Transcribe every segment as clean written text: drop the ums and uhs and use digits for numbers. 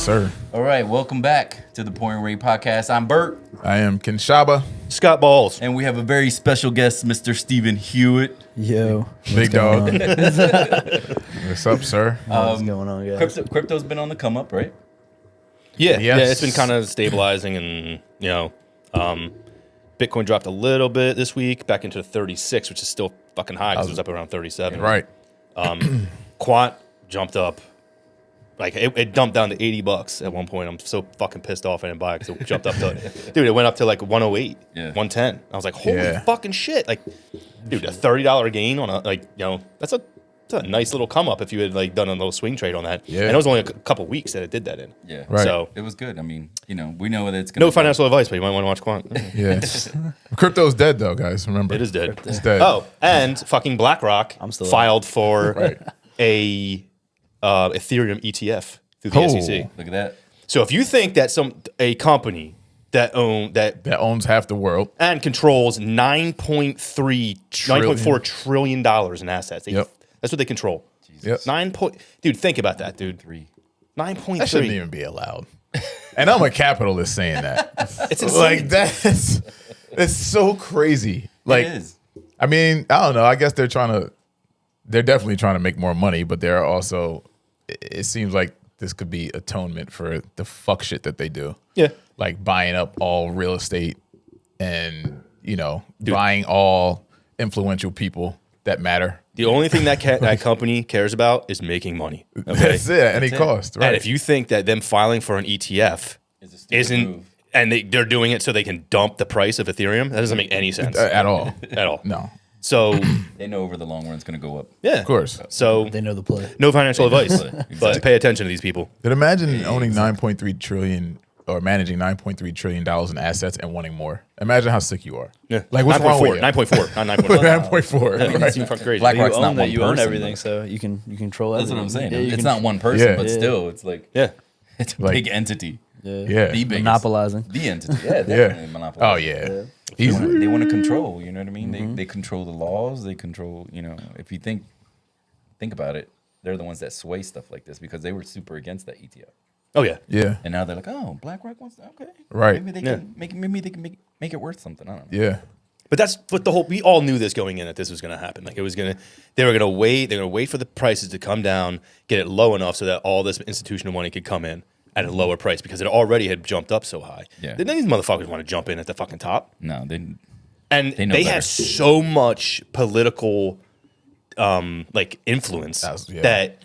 sir. All right, welcome back to the Pouring Rain Podcast. I'm Bert. I am Kinshaba. Scott Balls. And we have a very special guest, Mr. Stephen Hewitt. Yo. Big dog. What's up, sir? What's going on, guys? Crypto's been on the come up, right? Yeah, Yes. yeah, it's been kind of stabilizing, and Bitcoin dropped a little bit this week, back into 36, which is still fucking high because it was up around 37. Right. Quant jumped up, like it dumped down to $80 at one point. I'm so fucking pissed off I didn't buy it because it jumped up to, dude, it went up to like 108, 110. I was like, holy fucking shit! Like, dude, a $30 gain on that's a nice little come up if you had like done a little swing trade on that. Yeah, and it was only a couple weeks that it did that in. Yeah, right. So it was good. I mean, we know that it's gonna no financial advice, but you might want to watch Quant. Yeah. Crypto's dead though, guys. Remember, It is dead. It's dead. Oh, and fucking BlackRock filed for a Ethereum ETF through the SEC. Look at that. So if you think that a company that owns half the world and controls $9.4 trillion in assets, that's what they control. Yep. Dude, think about that, dude. 9.3. That shouldn't even be allowed. And I'm a capitalist saying that. It's insane. Like it's so crazy. Like, it is. I mean, I don't know. I guess they're definitely trying to make more money, but they're also, it seems like this could be atonement for the fuck shit that they do. Yeah. Like buying up all real estate and, buying all influential people that matter. The only thing that company cares about is making money. Okay? That's it, at any cost. Right. And if you think that them filing for an ETF isn't, and they're doing it so they can dump the price of Ethereum, that doesn't make any sense. At all. At all. No. So They know over the long run it's going to go up. yeah, Of course. So They know the play. no financial advice, Exactly. but pay attention to these people. But imagine owning 9.3 trillion or managing $9.3 trillion in assets and wanting more. Imagine how sick you are. Yeah, Like, what's wrong with you? 9.4, not 9.4. 9.4. I mean, right. it's even fucking crazy. BlackRock's You not own one that. You own person, everything, but- so you can control That's everything. what I'm saying. Yeah, you It's can- not one person, Yeah. but still, it's like Yeah. it's a Like- big entity. Yeah. The biggest. Monopolizing. The entity. Yeah, definitely monopolizing. Oh, yeah. Easily. They want to control, you know what I mean? They control the laws, they control, if you think about it, they're the ones that sway stuff like this because they were super against that ETF. Oh yeah. Yeah. And now they're like, "Oh, BlackRock wants that. Okay. Right. Maybe they can make it worth something. I don't know." Yeah. But that's what we all knew this going in, that this was going to happen. Like they were going to wait for the prices to come down, get it low enough so that all this institutional money could come in at a lower price because it already had jumped up so high. Yeah. Then these motherfuckers want to jump in at the fucking top. No, they And know they better. have so much political influence that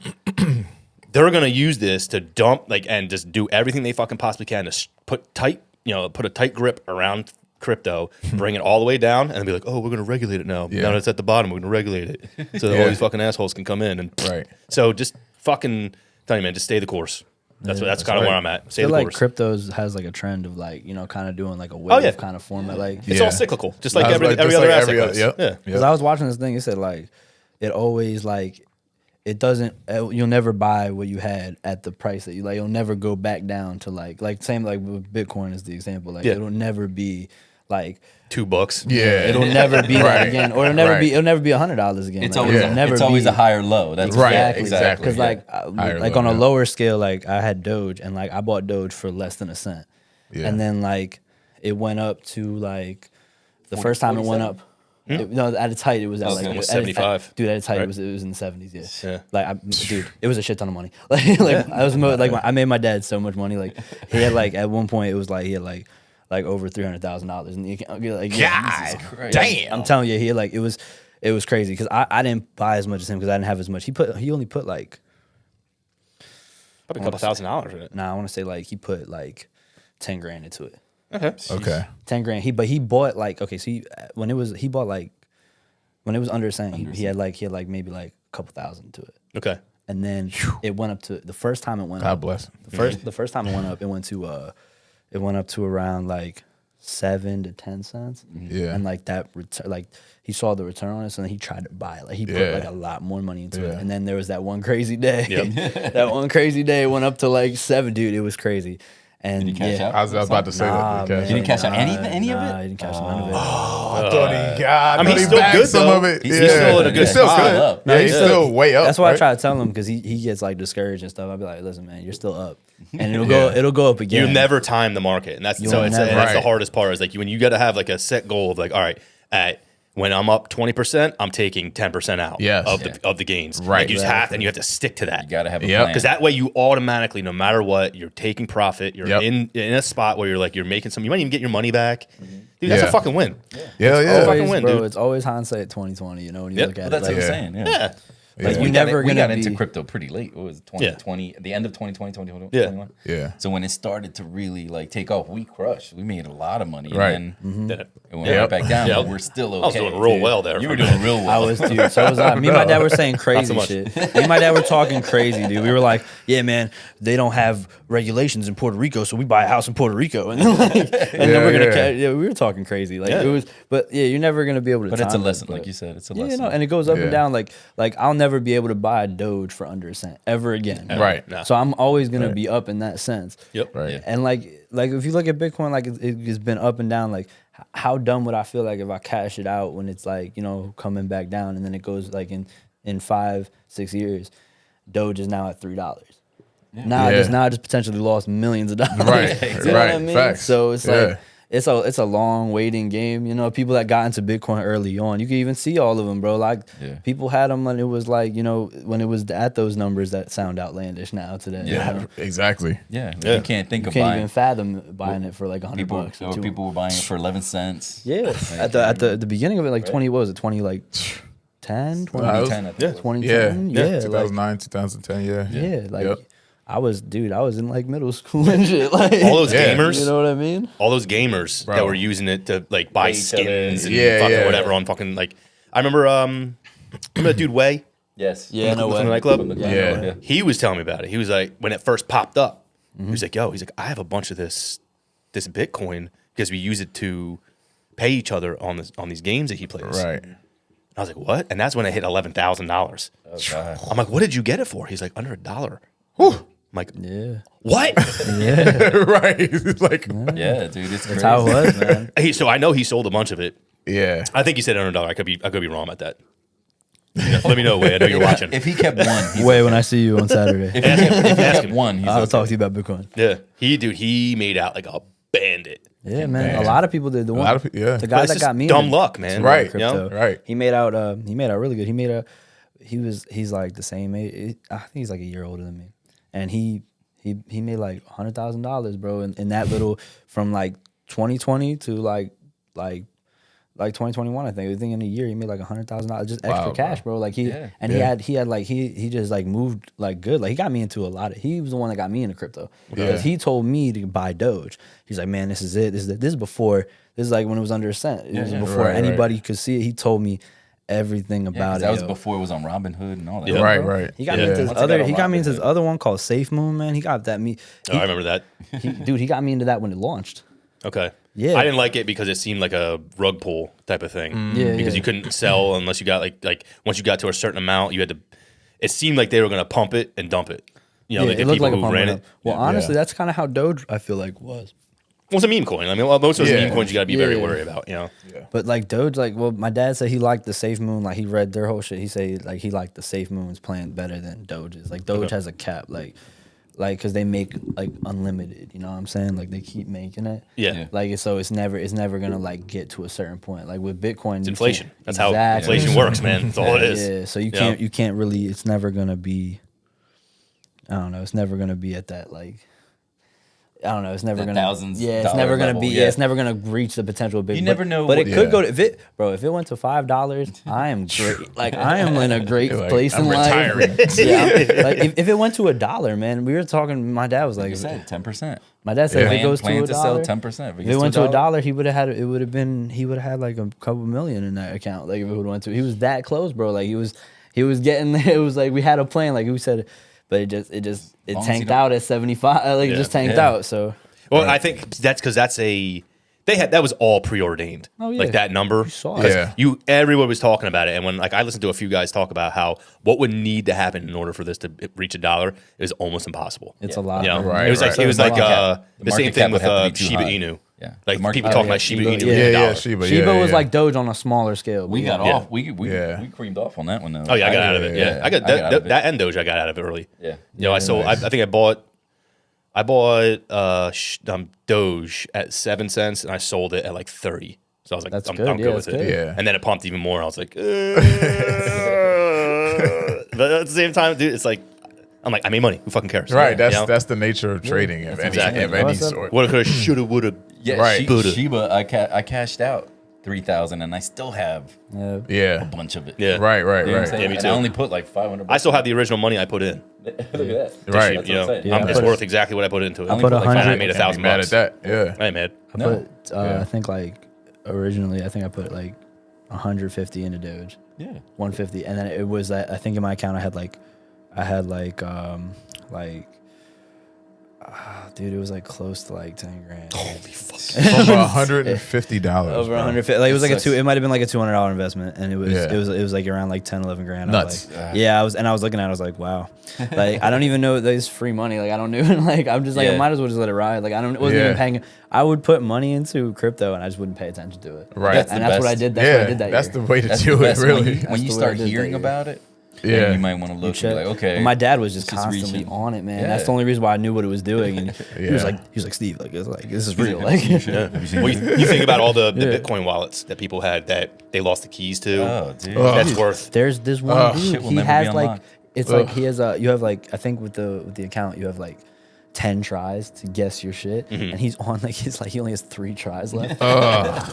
they're going to use this to dump and just do everything they fucking possibly can to put a tight grip around crypto, bring it all the way down, and then be like, oh, we're going to regulate it now. Yeah. Now that it's at the bottom, we're going to regulate it so that all these fucking assholes can come in. And Right. So just fucking tell you, man, just stay the course. That's kind of where I'm at. Stay I the feel like course. cryptos has like a trend of kind of doing like a wave kind of format. Like, It's Yeah. all cyclical, just like I was every like- just other like asset every class. other- yep. Yeah. because I was watching this thing, it said like it always it doesn't. You'll never buy what you had at the price that you like. You'll never go back down to like same like with Bitcoin is the example. Like it'll never be like $2. Yeah. it'll never be that again, or it'll never Right. be $100 again. it's Like, always it'll never it's always be, a higher low. That's Right. exactly. Because Higher like low, on a yeah. lower scale, like I had Doge and like I bought Doge for less than a cent, and then like it went up to like the first time it went up. No, at its height it was at like almost at its- 75. Dude, at its height Right? it was in the 70s. Yeah, Yeah. Like dude, it was a shit ton of money. like I made my dad so much money. Like he had like at one point it was like he had like over $300,000 in the account. Like, God crazy. damn. I'm telling you, he had like it was crazy because I didn't buy as much as him because I didn't have as much. He only put like Probably a couple $1,000s in it. I want to say like he put like 10 grand into it. Okay. 10 grand. He bought like when it was under a cent, he had like maybe like a couple thousand to it. Okay. And then it went up to the first time it went God up. bless. The first time it went up, it went up to around like 7 to 10 cents. Yeah. And like that he saw the return on it, so then he tried to buy it. Like he put like a lot more money into it. And then there was that one crazy day. That one crazy day it went up to like 7, dude. It was crazy. And Did he cash out? I was about to say Nah, that. man. Okay. Did he cash out any of Nah, it? he didn't cash out none of it. I thought he got. I mean, he's still bagged good, some though. of it. He's still in a good He's still spot. good. Up. Yeah, he's still way up. That's why right? I try to tell him because he gets like discouraged and stuff. I'd be like, listen, man, you're still up. and it'll go up again. You never time the market, and that's that's the hardest part. Is like when you got to have like a set goal of like, all right, when I'm up 20%, I'm taking 10% out of the gains. Right. Like you just have, and you have to stick to that. You got to have a plan. Because that way you automatically, no matter what, you're taking profit. You're in a spot where you're making some. You might even get your money back. Dude, that's a fucking win. Yeah. Always, fucking win, bro, dude. It's always hindsight 2020. You know when you look at That's it. what I'm saying. Yeah. Like we never got gonna into be- crypto pretty late. What was it, 2020? The end of 2020, 2021. Yeah. So when it started to really like take off, we crushed. We made a lot of money. Right. And then it went right back down. But we're still okay. I was doing real well there. You were doing real well. I was, dude. So was I. Me and my dad were saying crazy shit. Me and my dad were talking crazy, dude. We were like, "Yeah, man, they don't have regulations in Puerto Rico, so we buy a house in Puerto Rico." And then, then we're gonna. Yeah, we were talking crazy. Like it was, but yeah, you're never gonna be able to. But it's a time lesson, it, like you said. It's a Yeah, lesson. you know, and it goes up and down. Like I'll never be able to buy a Doge for under a cent ever again. Right. No. So I'm always gonna be up in that sense. Yep. Right. Yeah. And like if you look at Bitcoin, like it's been up and down. Like how dumb would I feel like if I cash it out when it's like, you know, coming back down, and then it goes like in 5-6 years, Doge is now at $3. Now I just potentially lost millions of dollars. Right. You know what I mean? Facts. So it's like it's a long waiting game. You know, people that got into Bitcoin early on, you can even see all of them, bro. Like people had them when it was like, you know, when it was at those numbers that sound outlandish now today. Yeah. You know? Exactly. Yeah. You can't think of Can't buying. even fathom buying it for like $100 bucks. Or people were buying it for 11 cents. Yeah, at the beginning of it, like 20, what was it? 20 like 10, 20, 2010, I think. 2010. Yeah, 2009, 2010. Yeah. yeah, like I was in like middle school and shit. Like All those gamers, you know what I mean? all those gamers that were using it to like buy Each other. skins and fucking whatever on fucking like. I remember that dude Way. Yes. Yeah, no from the way. nightclub. Yeah. He was telling me about it. He was like, when it first popped up, he was like, "Yo," he's like, "I have a bunch of this Bitcoin because we use it to pay each other on these games that he plays." Right. I was like, "What?" And that's when it hit $11,000. Oh, God. I'm like, "What did you get it for?" He's like, "Under $1." I'm like, Yeah, "What?" Right. Like, Yeah, dude. It's crazy. that's how it was, man. So I know he sold a bunch of it. yeah. I think he said $100. I could be wrong about that. Let me know, Way. I know you're watching. If he kept one, he's Wait, when I see you on Saturday, if he kept one, he's I'll okay. talk to you about Bitcoin. Yeah, he made out like a bandit. Yeah, man. A lot of people did. The one, lot of yeah. the But guy it's that just got me dumb into luck, man. Right, crypto, right. He made out really good. He's like the same age. I think he's like a year older than me, and he made like $100,000, bro. In that little from like 2020 to like 2021, I think. I think in a year he made like $100,000 just extra Wow, cash, bro. Like he had like he just like moved like good. Like he got me into a lot of. He was the one that got me into crypto because he told me to buy Doge. He's like, man, this is it. This is before. This is like when it was under a cent. It was before anybody could see it. He told me everything about it. That was yo. before it was on Robinhood and all that. Yeah. Right. He got me into his Once I got other. on He got me into Robinhood. his other one called Safe Moon. Man, he got that me. Oh, I remember that. Dude, he got me into that when it launched. Okay. Yeah. I didn't like it because it seemed like a rug pull type of thing. Yeah, Because yeah. you couldn't sell unless you got like once you got to a certain amount, you had to. It seemed like they were going to pump it and dump it. You know, Yeah, the it looked people like a who pump ran and it. dump. Well, honestly, that's kind of how Doge I feel like was. Well, it's a meme coin. I mean, most of those Yeah. meme coins you got to be very Yeah. wary about. You know. But like Doge, like my dad said he liked the Safe Moon. Like he read their whole shit. He said like he liked the Safe Moon's plan better than Doge's. Like Doge has a cap, like because they make like unlimited. You know what I'm saying? Like they keep making it. Yeah. Like so it's never gonna like get to a certain point. Like with Bitcoin, It's you inflation. can't- That's how Exactly. inflation works, man. That's all it is. Yeah. So you know? can't really. It's never gonna be. I don't know. It's never gonna be at that like. I don't know. It's never The gonna. thousands Yeah, it's dollar never gonna level, be. yeah. Yeah, it's never gonna reach the potential of big. You never know But what- it could Yeah. go to if it went to $5, I am great. Like I am in a great You're like, place I'm in retiring. life. Yeah, like if it went to $1, man, we were talking. My dad was like, Like you said, 10%. my dad said if it goes to Plan $1, to sell 10%. if it went to $1, he would have had. It would have been. He would have had like a couple million in that account. Like if it would went to. He was that close, bro. Like he was getting there. It was like we had a plan. Like we said, but it long as you tanked don't- out at 75. Like it just tanked out. So. Well, I think that's because that was all preordained. Oh, yeah. Like that number. saw it. Yeah. Everyone was talking about it, and when like I listened to a few guys talk about how what would need to happen in order for this to reach $1 is almost impossible. It's a lot. You know? Right, It was like right. it was So like it's a lot. the The same market thing cap with would have to be too Shiba high. Inu. Yeah. Like The market people cap- talking yeah, about Shiba Shiba- Inu. yeah, being Yeah, $1. Shiba. Shiba yeah, was yeah. like Doge on a smaller scale. We got Yeah. off. We Yeah. creamed off on that one though. Oh yeah, I got out of it. Yeah, I got out of it. that and Doge. I got out of it early. Yeah. You know, I sold. I think I bought I bought Doge at 7 cents and I sold it at like 30. So I was like, That's I'm good. good with it. Good. Yeah. And then it pumped even more. I was like, but at the same time, dude, it's like, I'm like, I made money. Who fucking cares? Right. You That's know? that's the nature of trading of any, exactly. of any sort. Woulda, coulda, shoulda, woulda. Yeah, Right. Shiba, I cashed out 3,000 and I still have a Yeah. bunch of it. Yeah. Right. You know what I'm Right. saying? Yeah, me And too. I only put like 500 I still have the original money I put in. Look at that. Right. That's You what know, I'm saying. Yeah, it's I worth exactly what I put into it. I only put put like 100 I made Can't be mad at $1,000. that. Yeah. I ain't mad. I No. put, I think like originally, I think I put like 150 into Doge, Yeah. 150, and then it was that I think in my account I had like, dude, it was like close to like 10 grand. Holy fuck. Over $150. Over bro. 150. Like it was like sucks. it might have been like a $200 investment, and it was Yeah. it was like around like 10, 11 grand. Nuts. I was like, yeah, I was looking at it, I was like, wow. Like I don't even know there's free money. Like I don't even like I'm just like I Yeah. might as well just let it ride. Like wasn't even Yeah. paying. I would put money into crypto and I just wouldn't pay attention to it. Right. That's And the that's what I best. did. That's what I Yeah. did that That's year. the way to That's do the it, best. really. When you That's the way I start did that hearing year. about it, Yeah. then you might want to look and Check. be like, okay. But my dad was just It's just constantly reaching. on it, man. Yeah. That's the only reason why I knew what it was doing. And he was Yeah. like, Steve, like this is real. Like, Yeah. Well, you think about all the Yeah. Bitcoin wallets that people had that they lost the keys to. Oh, dude. That's worth. there's this one dude. Shit will He never has be like unlocked. it's like he has you have like I think with the account you have like 10 tries to guess your shit, and he's on like he only has 3 tries left.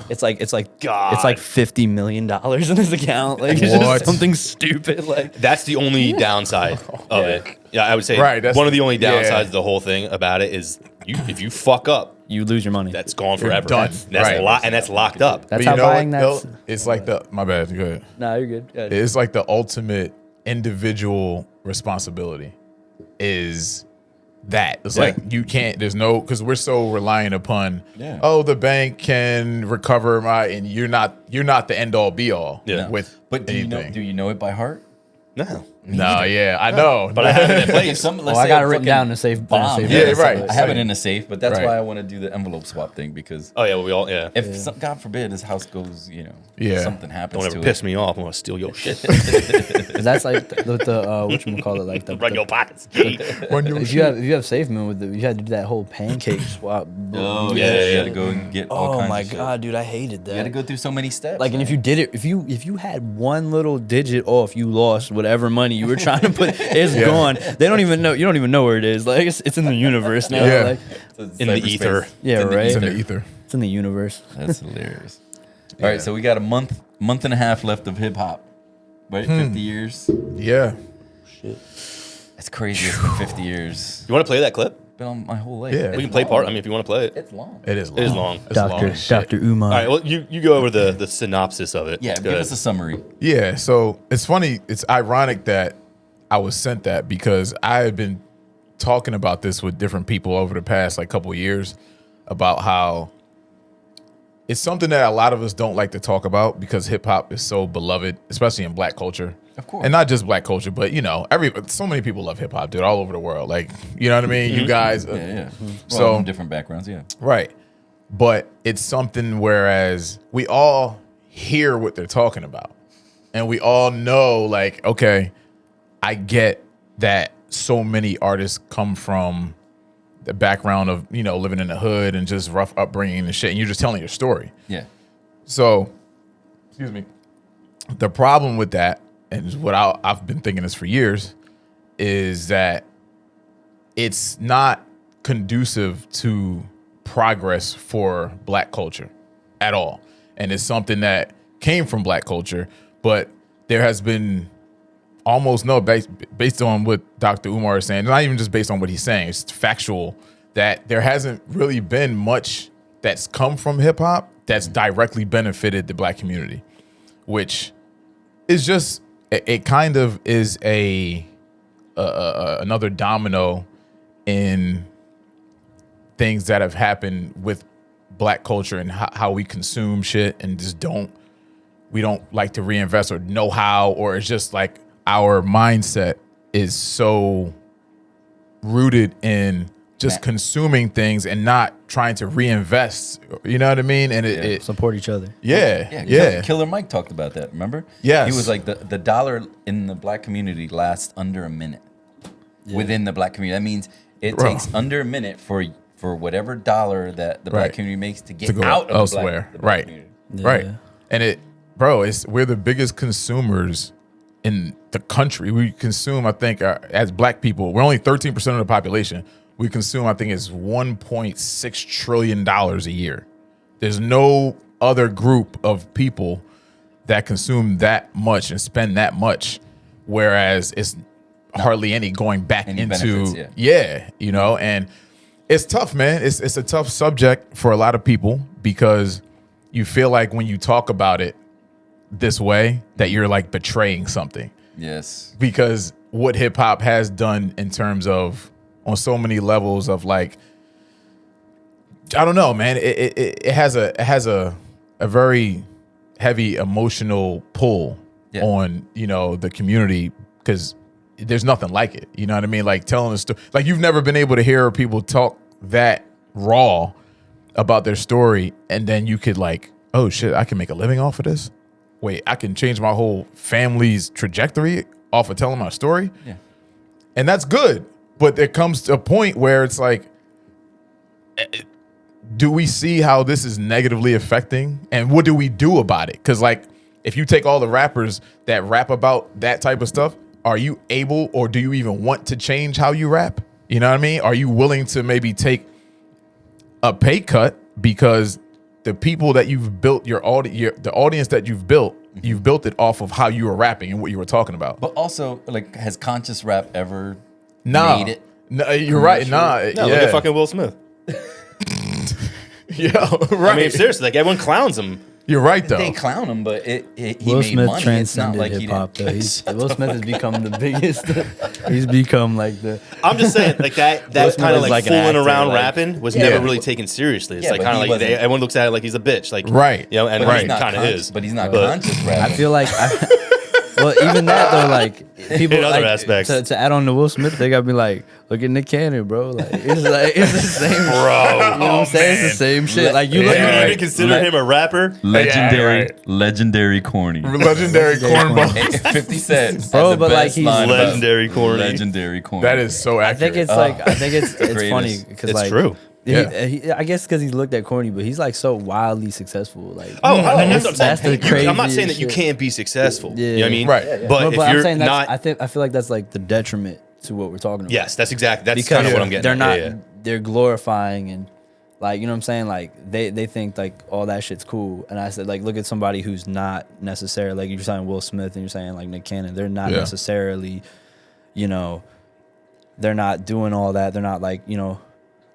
It's like God. it's like $50 million in his account. Like it's What? just something stupid. Like That's the only downside of it. Yeah, I would say Right, that's one of the only yeah. downsides of the whole thing about it is if you fuck up, you lose your money. that's gone forever. done. That's Right. and that's locked up. That's But how you know buying what, that's. though? It's like my bad. Go ahead. No, you're good. Go ahead. It's like the ultimate individual responsibility is that. It's like you can't, there's no, because we're so reliant upon, Yeah. oh, the bank can recover and you're not the end all be all Yeah. with But do anything. you know it by heart? No. No, yeah, I know. But I have it in Like place. if some, let's I say got a it written fucking down in a safe bomb. Yeah, that's right. I have it in a safe, but that's Right. why I want to do the envelope swap thing because Oh yeah, well, we all if some, God forbid his house goes, Yeah. something happens don't to ever it. piss me off. I'm gonna steal your shit. 'Cause that's like the whatchamacallit, like the Run your pockets. Run your if you have SafeMoon with you had to do that whole pancake swap. Oh Yeah, yeah, yeah. you got to go and get all Oh kinds my of shit. god, dude, I hated that. You got to go through so many steps. Like, and if you did it, if you had one little digit off, you lost whatever money you were trying to put. It's gone. They don't even know. You don't even know where it is. Like, it's in the universe now. Yeah. Like, in the ether. Yeah, in the right. It's in ether. the ether. it's in the universe. That's hilarious. All right, so we got a month and a half left of hip hop, right? 50 years. Yeah. That's crazy. It's been 50 years. You want to play that clip? Been on my whole life. Yeah. It's We can play long. part. I mean, if you want to play it. It's long. It is long. It is long. It's long as shit. Dr. Umar. All right. Well, you go over the synopsis of it. Yeah, Go give ahead. us a summary. Yeah, so it's funny. It's ironic that I was sent that because I have been talking about this with different people over the past like couple of years about how it's something that a lot of us don't like to talk about because hip hop is so beloved, especially in Black culture. Of course. And not just Black culture, but so many people love hip hop, dude, all over the world. Like, you know what I mean? You guys, Yeah, yeah. So- Well, from different backgrounds, yeah. right. But it's something whereas we all hear what they're talking about. And we all know, like, okay, I get that so many artists come from the background of, living in the hood and just rough upbringing and shit. And you're just telling your story. Yeah. So, excuse me. The problem with that, and what I've been thinking this for years, is that it's not conducive to progress for Black culture at all. And it's something that came from Black culture, but there has been almost no, based on what Dr. Umar is saying, not even just based on what he's saying, it's factual that there hasn't really been much that's come from hip hop that's directly benefited the Black community, which is just, it kind of is another domino in things that have happened with Black culture and how we consume shit and just we don't like to reinvest or know how, or it's just like our mindset is so rooted in just consuming things and not trying to reinvest. You know what I mean? And it Support each other. yeah. Killer Mike talked about that, remember? Yes. He was like, the dollar in the Black community lasts under a minute within the Black community. That means It Bro. takes under a minute for whatever dollar that the black Right. community makes to get to go out of elsewhere. the black Right. community. Right. Yeah. And we're the biggest consumers in the country. We consume, I think, as black people, we're only 13% of the population. We consume, I think, it's $1.6 trillion a year. There's no other group of people that consume that much and spend that much, whereas it's hardly any going back Any into benefits, yeah. you know, and it's tough, man. It's a tough subject for a lot of people because you feel like when you talk about it this way that you're like betraying something. Yes. Because what hip hop has done in terms of on so many levels of like, I don't know, man. It has a very heavy emotional pull on, you know, the community because there's nothing like it. You know what I mean? Like telling a story, like you've never been able to hear people talk that raw about their story, and then you could like, oh shit, I can make a living off of this. Wait, I can change my whole family's trajectory off of telling my story. Yeah. And that's good. But there comes to a point where it's like, do we see how this is negatively affecting? And what do we do about it? Because like, if you take all the rappers that rap about that type of stuff, are you able or do you even want to change how you rap? You know what I mean? Are you willing to maybe take a pay cut because the people that you've built the audience that you've built it off of how you were rapping and what you were talking about? But also, like, has conscious rap ever Nah. made it? No, you're right. Nah, No, look at fucking Will Smith. Yeah, right. I mean, seriously, like everyone clowns him. You're right though. They clown him, but he Will made Smith money. It's not transcended like he hip hop. didn't. Will Smith has become the biggest. He's become like the. I'm just saying, like that Smith kind of is like like an fooling actor, around like- rapping was Yeah. never really taken seriously. It's Yeah, like but kind of he like wasn't- everyone looks at it like he's a bitch, like Right. you know, and But he he's not kind of con- is. But he's not But- conscious rapping. I feel like. Well, even that though, like people In other like, aspects. to add on to Will Smith, they gotta be like, look at Nick Cannon, bro. Like it's the same, Bro. You know what I'm saying? It's the same shit. Like you look You Yeah. would at even consider him a rapper? legendary, right. legendary corny. Legendary cornball. 50 Cent. Bro, has the but, like, best he's line about legendary corny. Legendary corny. That is so I accurate. think it's like I think it's greatest. funny because It's like true. I guess because he's looked at corny, but he's like so wildly successful. Like Oh, I mean, that's what I'm that's saying. the I'm not saying that craziest you shit. can't be successful. Yeah. You know what I mean? Right. But, But if I'm you're saying not, I feel like that's like the detriment to what we're talking about. yes, that's kind because of what I'm getting. they're at. not Yeah. they're glorifying and like you know what I'm saying, like they think like all that shit's cool, and I said like look at somebody who's not necessarily like you're saying Will Smith and you're saying like Nick Cannon, they're not Yeah. necessarily, you know, they're not doing all that, they're not like, you know,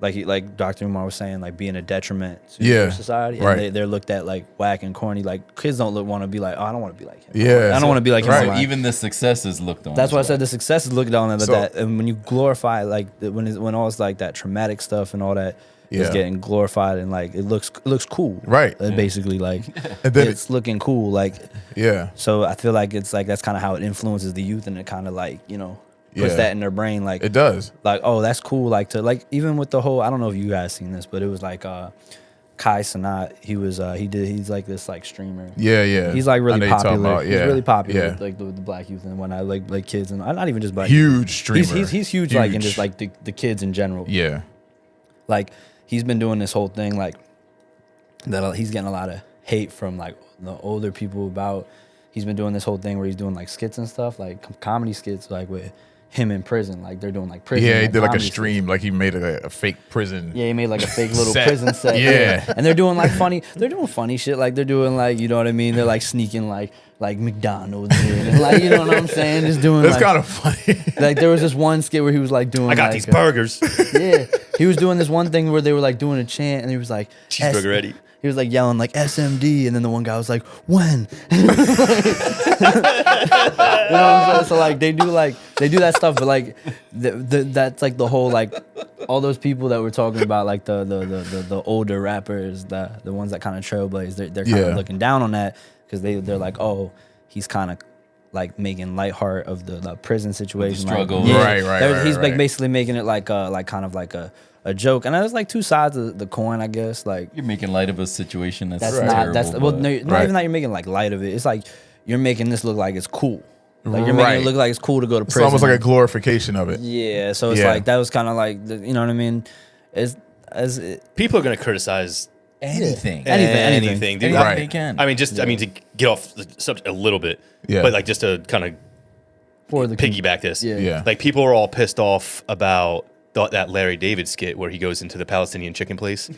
like Dr. Umar was saying, like being a detriment to society, and right. they're looked at like whack and corny. Like kids don't want to be like, oh, I don't want to be like him. Yeah, I don't want to be like him. right. online. Even the success is looked on. That's why I as said the success is looked on, but So- that and when you glorify like when all it's like that traumatic stuff and all that is Yeah. getting glorified and like it looks cool, Right. Basically, like And then it's looking cool, like yeah. so. I feel like it's like that's kind of how it influences the youth, and it kind of like you know puts Yeah. that in their brain, like It does. like oh that's cool, like to like even with the whole I don't know if you guys seen this, but it was like Kai Cenat. He's like this like streamer. Yeah. He's like I know really you're talking popular. about, He's really popular Yeah. with like the black youth and whatnot, like kids and not even just black. Huge streamer. He's huge, like in just like the kids in general. Yeah. Like he's been doing this whole thing like that. He's getting a lot of hate from like the older people about. He's been doing this whole thing where he's doing like skits and stuff, like comedy skits, like with him in prison. Like they're doing like prison. Yeah, he did like a comedy stream, like he made a fake prison. Yeah, he made like a fake little Set. prison set. Yeah. And they're doing like they're doing funny shit. Like they're doing like, you know what I mean? They're like sneaking like McDonald's in and like, you know what I'm saying? Just doing That's like, kind of funny. like there was this one skit where he was like doing I got like, these burgers. yeah. He was doing this one thing where they were like doing a chant and he was like Cheeseburger Eddie. He was like yelling like SMD, and then the one guy was like, when? You know what I'm saying? So like they do that stuff, but like that's like the whole like all those people that we're talking about, like the older rappers, the ones that kind of trailblaze, they're kind Yeah. of looking down on that because they're like, oh, he's kind of like making light heart of the prison situation, struggle. Like, yeah, Right, he's like right. basically making it like kind of like a joke, and there's like two sides of the coin, I guess. Like You're making light of a situation that's that's terrible. not that's well, but- no, not Right. even that you're making like light of it. It's like you're making this look like it's cool. Like you're making it look like it's cool to go to It's prison. almost like a glorification of it. Yeah, so it's like that was kind of like you know what I mean. People are gonna criticize anything, anything, dude. Right. They can. I mean, just I mean to get off the subject a little bit, Yeah. but like just to kind of for the piggyback this. Yeah. Like people are all pissed off about that Larry David skit where he goes into the Palestinian chicken place.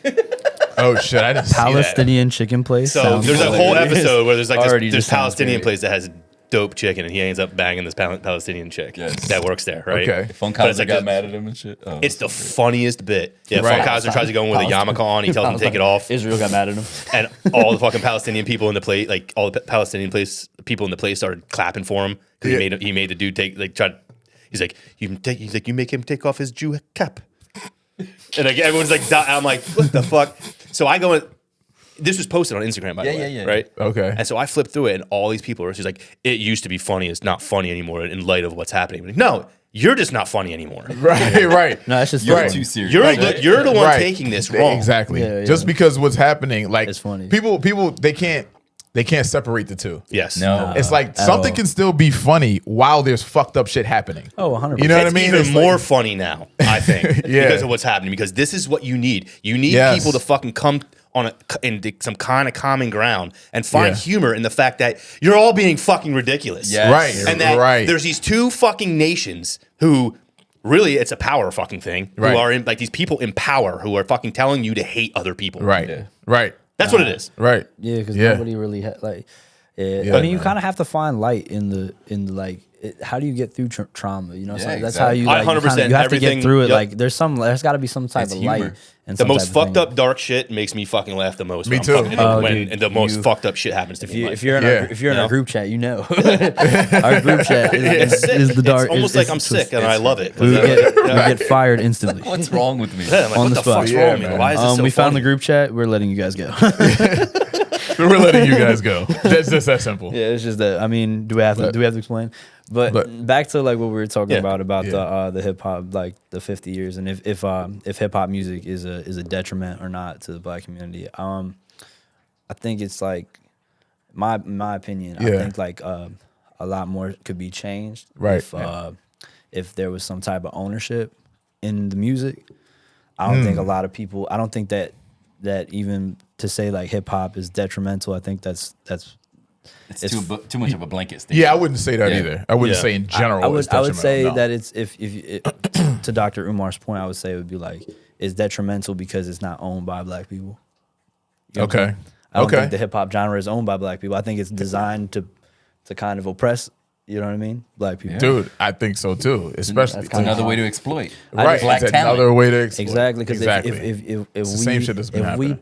Oh shit! I didn't see that. Palestinian chicken place. So sounds there's a hilarious. whole episode where there's like Already this just sounds Palestinian great. place that has dope chicken, and he ends up banging this Palestinian chick that works there, right? Okay. Funkhauser like got mad at him and shit. Oh, It's the funniest bit. Yeah, Right. Funkhauser tries to go in with a yarmulke on. He tells him to take it off, Israel got mad at him. and all the fucking Palestinian people in the place, like all the Palestinian people in the place, started clapping for him because he made the dude take like try. He's like you make him take off his Jew cap, and like everyone's like I'm like what the fuck. So I go in. This was posted on Instagram, by the way, yeah. right? Okay. And so I flipped through it, and all these people are just like, it used to be funny. It's not funny anymore in light of what's happening. Like, no, you're just not funny anymore. Right. No, that's just You're funny. too serious. You're the one Right. taking this wrong. Exactly. Yeah, yeah. Just because what's happening, like It's funny. people they can't separate the two. Yes. No. It's like At something all. can still be funny while there's fucked up shit happening. Oh, 100%. You know what I It's mean? even It's more like- funny now, I think, Yeah. because of what's happening. Because this is what you need. You need Yes. people to fucking come on some kind of common ground and find Yeah. humor in the fact that you're all being fucking ridiculous. Yes. Right. And that right. there's these two fucking nations who really it's a power fucking thing. Right. Who are in, like these people in power who are fucking telling you to hate other people. Right. Yeah. Right. That's what it is. Right. Yeah, because Yeah. nobody really like. Yeah. Yeah, I mean, you man. kind of have to find light in the like. How do you get through trauma? You know, Yeah, so that's how you. exactly. Like, you 100%, have to get everything- through it. yep. Like, there's got to be some type It's of humor. light. And The some most type of fucked thing. up dark shit makes me fucking laugh the most. Me when I'm too. fucking- Oh, when dude, the most you- fucked up shit happens to me. in life. If you're in Yeah. our know? group chat, you know, our group chat is the dark. It's almost like I'm sick and I love it. We get fired instantly. What's wrong with me? Yeah, I'm like, on what the the spot. fuck's Yeah, wrong with me? man. Why is this so We found funny? the group chat. We're letting you guys go. We're letting you guys go. That's just that simple. Yeah, it's just that. I mean, do we have to explain? But back to like what we were talking Yeah. about the hip hop, like the 50 years, and if hip hop music is a detriment or not to the black community. I think it's like my opinion. I Yeah. think like a lot more could be changed. Right. If there was some type of ownership in the music. I don't think a lot of people. I don't think that even to say like hip hop is detrimental. I think that's It's too much of a blanket statement. Yeah, I wouldn't say that Yeah. either. I wouldn't Yeah. say in general. I would it's say detrimental, no. that it's if to Dr. Umar's point, I would say it would be like it's detrimental because it's not owned by black people. You know what I'm Okay. saying? I don't Okay. think the hip hop genre is owned by black people. I think it's designed to kind of oppress. You know what I mean? Black people. Dude, I think so too. Especially It's another way to exploit. right. Black It's talent. another way to exploit. Exactly, because exactly. if It's the we same shit that's been if we happening.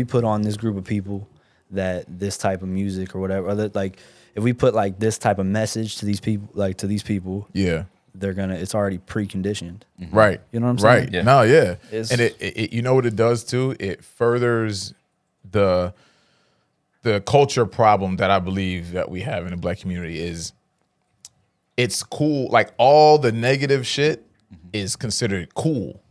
put on this group of people that this type of music or whatever, or that, like if we put like this type of message to these people, Yeah. it's already preconditioned. Right. You know what I'm saying? Right. Yeah. No, yeah. It's- And it you know what it does too? It furthers the culture problem that I believe that we have in the black community is it's cool. Like all the negative shit is considered cool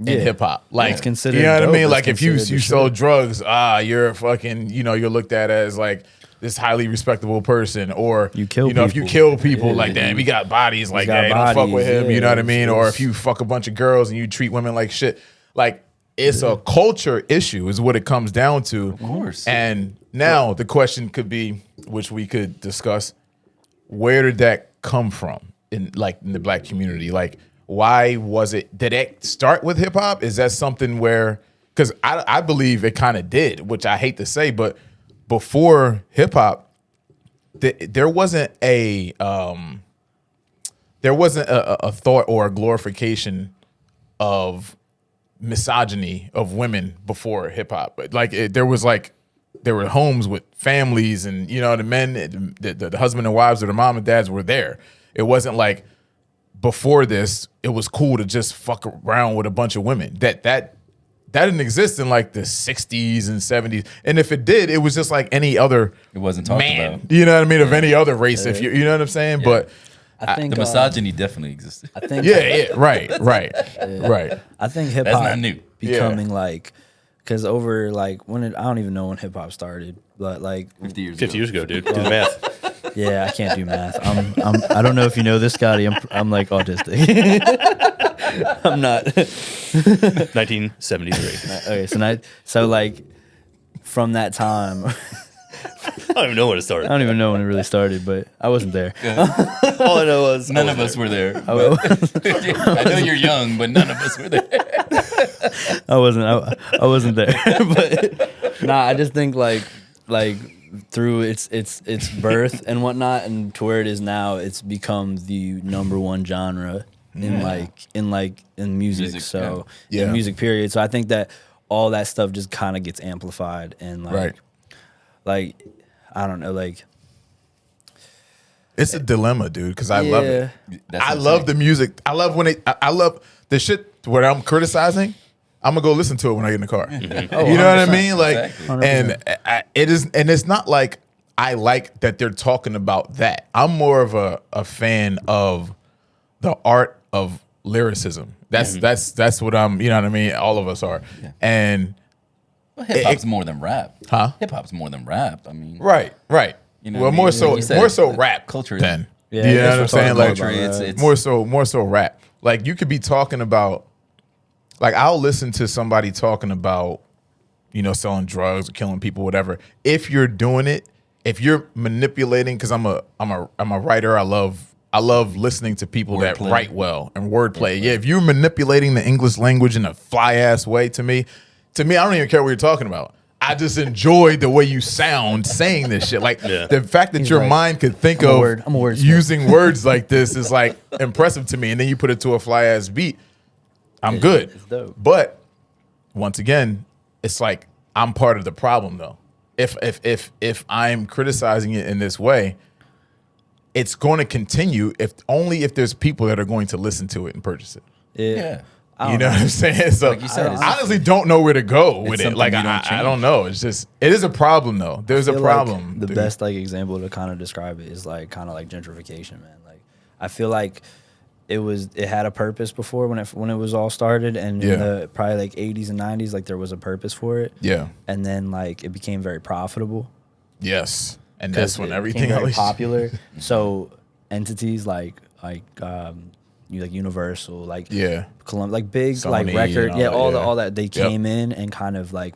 in Yeah. hip hop. Like It's considered you know what I dope. mean? It's Like if you considered the sell shit. drugs, you're fucking, you're looked at as like this highly respectable person, or You kill if you people. kill people, Yeah, like damn, he got bodies, like got hey, don't fuck with bodies, him. You know what I yeah, mean? it's- Or if you fuck a bunch of girls and you treat women like shit, like it's a culture issue, is what it comes down to. Of course. And now the question could be, which we could discuss, where did that come from in the black community? Like, why was it? Did it start with hip hop? Is that something where? Because I believe it kind of did, which I hate to say, but before hip hop, there wasn't a thought or a glorification of misogyny of women before hip hop. Like there were homes with families, and the men, the husband and wives or the mom and dads were there. It wasn't like before this, it was cool to just fuck around with a bunch of women. That didn't exist in like the 60s and 70s. And if it did, it was just like any other It wasn't talked man. about. You know what I mean? Of any other race. If you know what I'm saying? But I think The misogyny definitely existed. I think right. I think hip That's hop not new. becoming like because over like I don't even know when hip hop started, but like 50 years 50 ago. years ago, dude. Do the math. Yeah, I can't do math. I don't know if you know this, Scotty. I'm like autistic. I'm not. 1973. Okay, so like from that time, I don't even know when it I started. don't even know when it really started, but I wasn't there. All I know was None of us were there. I I know you're young, but none of us were there. I wasn't there. But nah, I just think like through its birth and whatnot, and to where it is now, it's become the number one genre in music. So in music period. So I think that all that stuff just kind of gets amplified and like I don't know, like it's a dilemma, dude, because I love it. That's I what I'm love saying. the music. I love when I love the shit where I'm criticizing. I'm gonna go listen to it when I get in the car. Mm-hmm. You know what I mean? Like, Exactly. and it's not like I like that they're talking about that. I'm more of a fan of the art of lyricism. That's what I'm. You know what I mean? All of us are. Yeah. And Well, hip hop's more than rap. Huh? Hip hop's more than rap. I mean, right. You know Well, what I more mean? so Like you said, more so the rap culture is- then. Yeah, you know that's what I'm what saying? I'm Like talking about, it's more so rap. Like you could be talking about, like I'll listen to somebody talking about, you know, selling drugs or killing people, whatever. If you're doing it, if you're manipulating, because I'm a writer. I love listening to people that Wordplay. write well and wordplay. Yeah, if you're manipulating the English language in a fly ass way, to me, I don't even care what you're talking about. I just enjoy the way you sound saying this shit. Like the fact that He's your right. mind could think I'm a of wordsmith. using words like this is like impressive to me. And then you put it to a fly ass beat. I'm good. it's dope. But once again, it's like I'm part of the problem though. If I'm criticizing it in this way, it's going to continue if there's people that are going to listen to it and purchase it. yeah. You know what I'm saying? So Like you said, I honestly don't know where to go with it. something Like you don't I change. don't know. It's just it is a problem though. There's a feel problem. like the dude. best like example to kind of describe it is like kind of like gentrification, man. Like I feel like it had a purpose before when it was all started, and Yeah. in the probably like 80s and 90s, like there was a purpose for it. Yeah. And then like it became very profitable. Yes. And 'Cause that's when it everything became very always popular. So entities like Universal, like Yeah. like big like Sony record, and all that, yeah. all that they came in and kind of like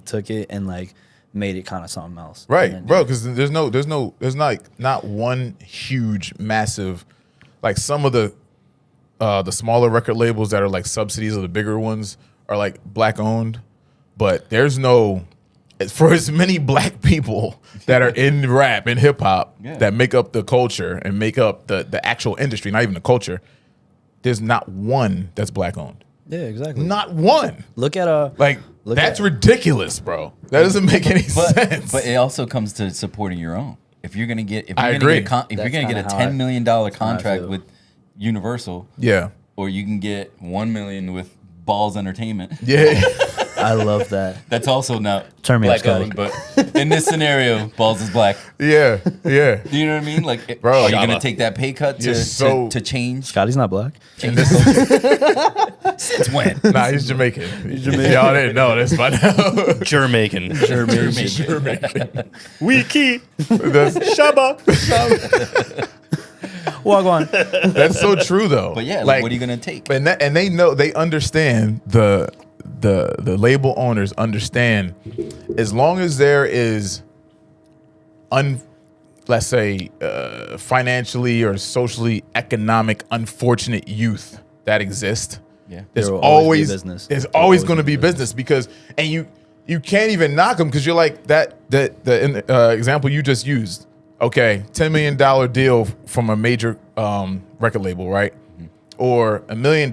took it and like made it kind of something else. Right, And bro. Because there's not one huge, massive, like some of the smaller record labels that are like subsidies of the bigger ones are like black owned, but there's no for as many black people that are in rap and hip hop that make up the culture and make up the actual industry, not even the culture. There's not one that's black owned. Yeah, exactly. Not one. Look at Like that's ridiculous, bro. That doesn't make any sense. But it also comes to supporting your own. If you're gonna get, I agree. if you're gonna get a kinda how $10 million contract feel. with Universal, yeah, or you can get $1 million with Balls Entertainment. yeah. I love that. That's also not Turn me up, black Scotty. owned, but in this scenario, Balls is black. Yeah, yeah. Do you know what I mean? Like, Bro, are you gonna Java. take that pay cut You're so- to change? Scotty's not black. Change the culture? Since when? Nah, he's Jamaican. Y'all didn't know this by now. Jamaican. Jamaican. Wiki. that's, Shaba. Walk on. that's so true though. But yeah, like, what are you gonna take? And they know, they understand the label owners understand, as long as there is let's say financially or socially economic unfortunate youth that exist. Yeah. There's There will always be always business. There's There will always always going to be be business because you can't even knock them because you're like the example you just used. Okay, $10 million deal from a major record label, right? Or $1 million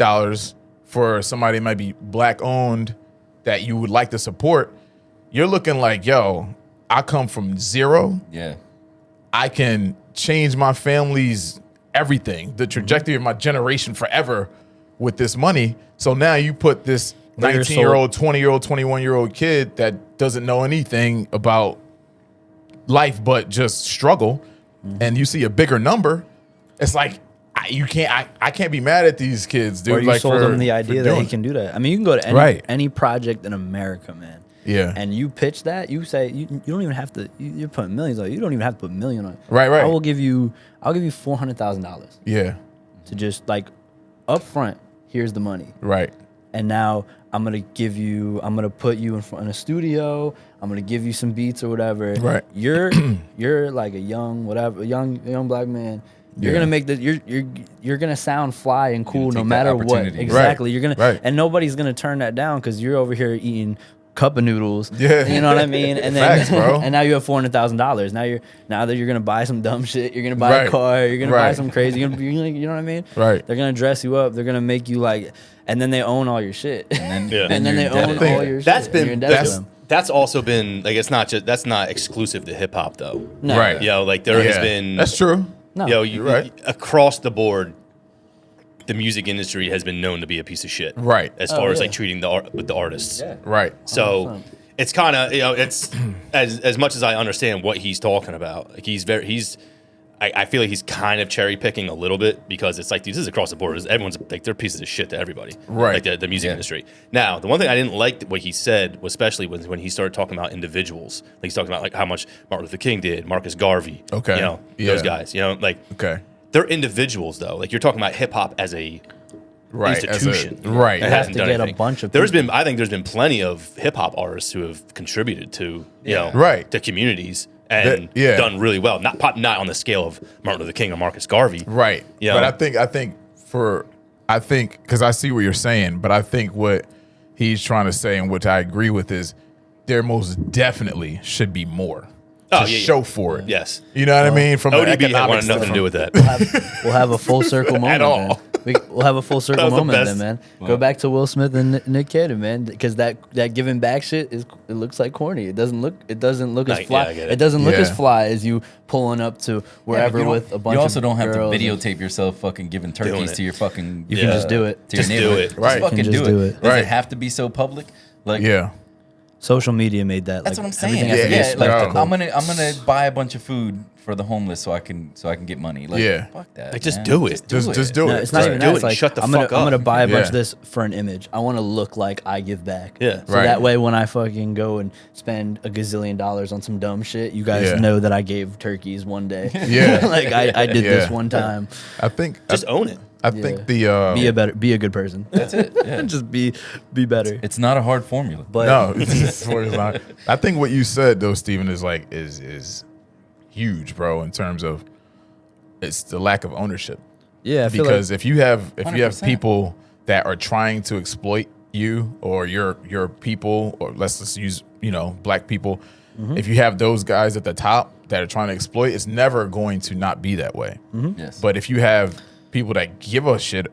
for somebody that might be black owned that you would like to support. You're looking like, yo, I come from zero. Yeah. I I can change my family's everything, the trajectory of my generation forever with this money. So now you put this But you're 19-year-old, 20-year-old, 21-year-old kid that doesn't know anything about life but just struggle, and you see a bigger number. It's like I can't be mad at these kids, dude. Or you like sold for, them the for idea that doing he can do that. I mean, you can go to Right. any project in America, man, Yeah. and you pitch that, you say you don't even have to. You're putting millions on it. You don't even have to put million on it. Right. I'll give you $400,000 Yeah. to just like up front. Here's the money. Right. And now I'm gonna put you in a studio. I'm gonna give you some beats or whatever. Right. You're like a young black man. You're Yeah. gonna make the you're gonna sound fly and cool take no that matter what. opportunity. Exactly. Right. You're gonna Right. and nobody's gonna turn that down because you're over here eating cup of noodles. Yeah. You know what I mean? And then Facts, bro. and now you have $400,000. Now that you're gonna buy some dumb shit, you're gonna buy Right. a car, you're gonna buy Right. some crazy, you know what I mean? Right. They're gonna dress you up, they're gonna make you like, and then they own all your shit. And Yeah. And then they you're own indebted. all your That's shit. and you're been indebted to them. that's also been like that's not exclusive to hip hop though. No. Right. You know, like there has Yeah. been That's true. No. you know, You're right. across the board, the music industry has been known to be a piece of shit. Right. As far as yeah. like treating with the artists. Yeah. Right. So 100%. it's kind of, you know, it's as much as I understand what he's talking about, like I feel like he's kind of cherry picking a little bit because it's like, dude, this is across the board. Everyone's like, they're pieces of shit to everybody. Right. Like the music Yeah. industry. Now, the one thing I didn't like what he said, was especially when he started talking about individuals. Like he's talking about like how much Martin Luther King did, Marcus Garvey. Okay. You know, Yeah. those guys, you know, like Okay. they're individuals though. Like you're talking about hip hop as a Right. institution. Right. It Has hasn't to done get a anything. bunch of I people. think there's been plenty of hip hop artists who have contributed to, you know, Right. to communities and Yeah. done really well. Not on the scale of Martin Luther King or Marcus Garvey. Right. Yeah. But I think because I see what you're saying, but I think what he's trying to say and which I agree with is there most definitely should be more to show for it. Yes. You know what I mean? From an ODB had economic wanted nothing to do with that. We'll have a full circle moment. all. Then. We'll have a full circle was the moment best. then, man. Go back to Will Smith and Nick Cannon, man, because that giving back shit it looks like corny. It doesn't look as Like, fly. yeah, I get it. It doesn't look as Yeah. fly as you pulling up to wherever you don't- with a bunch. You also of don't have to girls and- videotape yourself fucking giving turkeys it. to your fucking. You can just do it. To your Just do neighborhood. it. Just Right. fucking You can just do do it. it. Does Right. it have to be so public? Like, Yeah. Social media made that. that's like, what I'm saying. everything has to be a Yeah, like, spectacle. I'm gonna buy a bunch of food for the homeless so I can get money. Like, Yeah. fuck that. Like, just man. do it. Just do No, it. it's not Right. even Do that. it It's and like shut the I'm fuck gonna up. buy a bunch Yeah. of this for an image. I want to look like I give back. Yeah. So Right. that way, when I fucking go and spend $1 gazillion on some dumb shit, you guys Yeah. know that I gave turkeys one day. Yeah. like I did this Yeah. one time. I think Just own it. I Yeah. think the Be a good person. That's it. Yeah. Just be better. It's not a hard formula. But no, it's not. I think what you said though, Stephen, is like is huge, bro, in terms of it's the lack of ownership. yeah, I feel Because like, if you have 100%. people that are trying to exploit you or your people, or let's just use black people, if you have those guys at the top that are trying to exploit, it's never going to not be that way. Yes. But if you have people that give a shit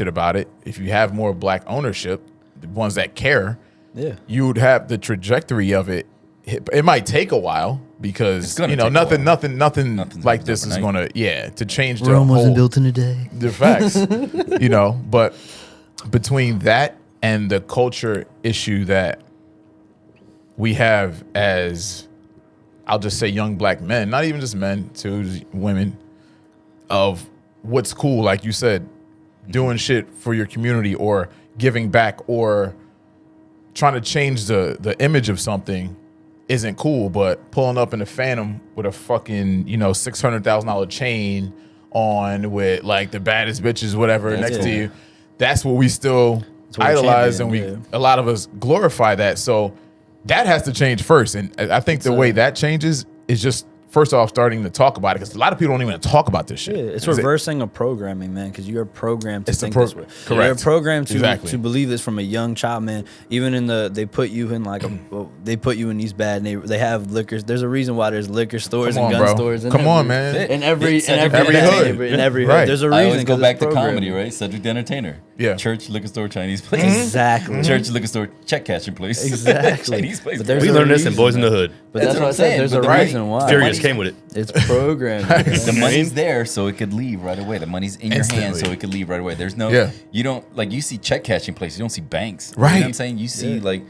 about it, if you have more black ownership, the ones that care, yeah. you would have the trajectory of it. It might take a while because It's gonna take a nothing Nothing's like happens this is overnight. gonna to change the Rome whole wasn't built in a day. the facts, But between that and the culture issue that we have as, I'll just say, young black men, not even just men, too, just women, of what's cool, like you said, doing shit for your community or giving back or trying to change the image of something isn't cool, but pulling up in a Phantom with a fucking, $600,000 chain on with like the baddest bitches, whatever, That's next to cool. you, that's what we still what we idolize, and champion, a lot of us glorify that. So that has to change first. And I think the way that changes is just, first off, starting to talk about it, because a lot of people don't even talk about this shit. Yeah, it's Is it- reversing a programming, man, because you're programmed to It's the think pro- this way. correct. You're programmed Exactly. to believe this from a young child, man. Even in they put you in they put you in these bad neighborhoods. They have liquors. There's a reason why there's liquor stores Come and on, gun bro. stores. In Come on, every- man. In every Cedric Every bad hood. neighborhood, in every hood. Right. There's a I reason. always go 'cause back it's to comedy, programming. right? Cedric the Entertainer. Yeah. Church, liquor store, Chinese place. Exactly. Church, liquor store, check cashing place. Exactly. Chinese place. But there's We a learned this in reason, Boys in the man. Hood. But That's that's what what I I'm said. saying, There's but a the reason why. Furious money's came with it. It's programmed. The money's there, so it could leave right away. The money's in your hand, Instantly. so it could leave right away. There's no, you don't like you see check cashing places. You don't see banks, You know Right. what I'm saying? You see like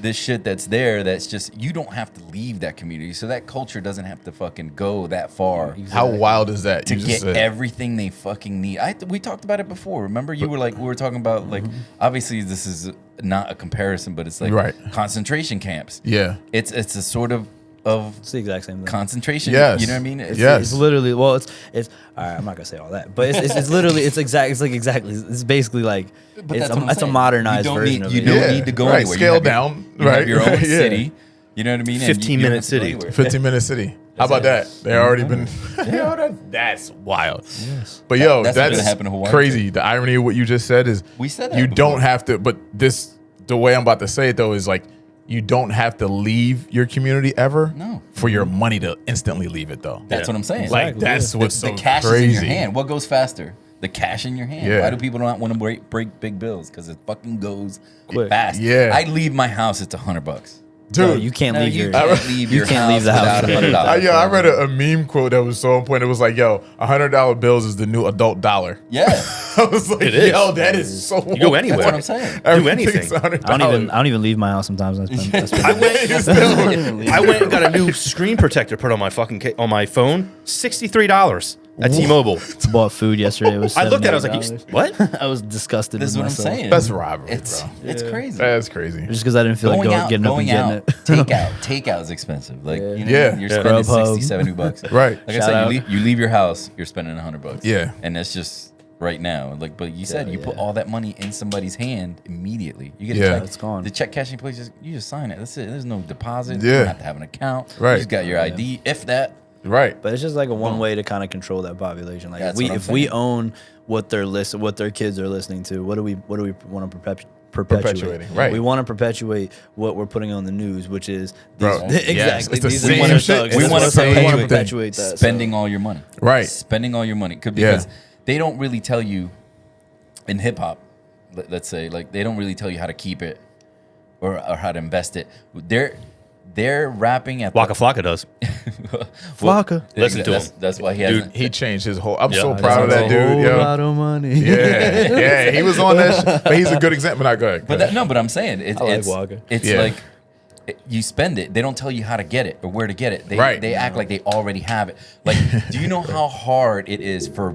this shit that's there. That's just you don't have to leave that community, so that culture doesn't have to fucking go that far. How wild is that? To You get just said- everything they fucking need. We talked about it before. Remember, you were like, we were talking about like, obviously this is not a comparison, but it's like concentration camps. Yeah. It's a sort of It's the exact same thing. concentration. Yes. You know what I mean? It's literally it's all right. I'm not gonna say all that, but it's literally it's basically like But it's that's what I'm a saying. marginalized You don't version need- of you it. don't need to go anywhere. Scale You have down. You have your own Yeah. city. You know what I mean? And 15-minute don't have to go city. anywhere. 15-minute city. How about that? They already been. Yo, that's wild. Yes. But yo, That's that's, what's gonna happen in Hawaii, crazy. too. The irony of what you just said is We said that you before. don't have to. But the way I'm about to say it though is like you don't have to leave your community ever. No. For your money to instantly leave it though. That's what I'm saying. Like that's what's the so cash crazy. is in your hand. What goes faster? The cash in your hand. Yeah. Why do people not want to break big bills? Because it fucking goes Quick. fast. Yeah. I leave my house. It's $100. Dude, No, you can't No, leave you your. can't leave you your can't leave house the house without without $100. I read a meme quote that was so on point. It was like, yo, $100 bills is the new adult dollar. Yeah. I was like, It is. yo, that is so. You go anywhere. That's what I'm saying. Everything's anything. $100. I don't even leave my house sometimes. I spend I went and got a new screen protector put on my fucking on my phone. $63 at T-Mobile. bought food yesterday. It was I looked at it. I was $78. like, what? I was disgusted. This is with what I'm myself. saying. That's robbery, It's bro. it's crazy. That's crazy. Just because I didn't feel like getting up and going getting out, it. takeout is expensive. Like, you know, Yeah. you're Yeah. spending Grubhub. 60, 70 bucks. Right. Like Shout I said, out. you leave your house, you're spending $100. Yeah. And that's just right now. Like, but you said Yeah, you put yeah. all that money in somebody's hand immediately. You get Yeah. a check. It's gone. The check cashing place, you just sign it. That's it. There's no deposit. Yeah. You don't have to have an account. Right. You just got your ID. If that. Right. But it's just like a one way to kind of control that population. Like That's if what I'm we saying. own what what their kids are listening to, what do we want to perpetuate? Perpetuating, right. We want to perpetuate what we're putting on the news, which is these, Bro, exactly. yes, it's the these same are the shit. thugs. We That's wanna what I'm saying. We want to perpetuate perpetuate that. Spending all your money. Right. Spending all your money. Yeah. Because they don't really tell you in hip hop, let's say, like they don't really tell you how to keep it or how to invest it. They're rapping at Waka Flocka does. Flocka. Listen to him. That's why he Dude, hasn't. he changed his whole. I'm so Yeah. proud of that That's a dude, whole yo. lot of money. Yeah, yeah, he was on that. But he's a good example. Not good. But no, but I'm saying it's I like it's, Waka. it's Yeah. like you spend it. They don't tell you how to get it or where to get it. They Right. they act like they already have it. Like, do you know how hard it is for?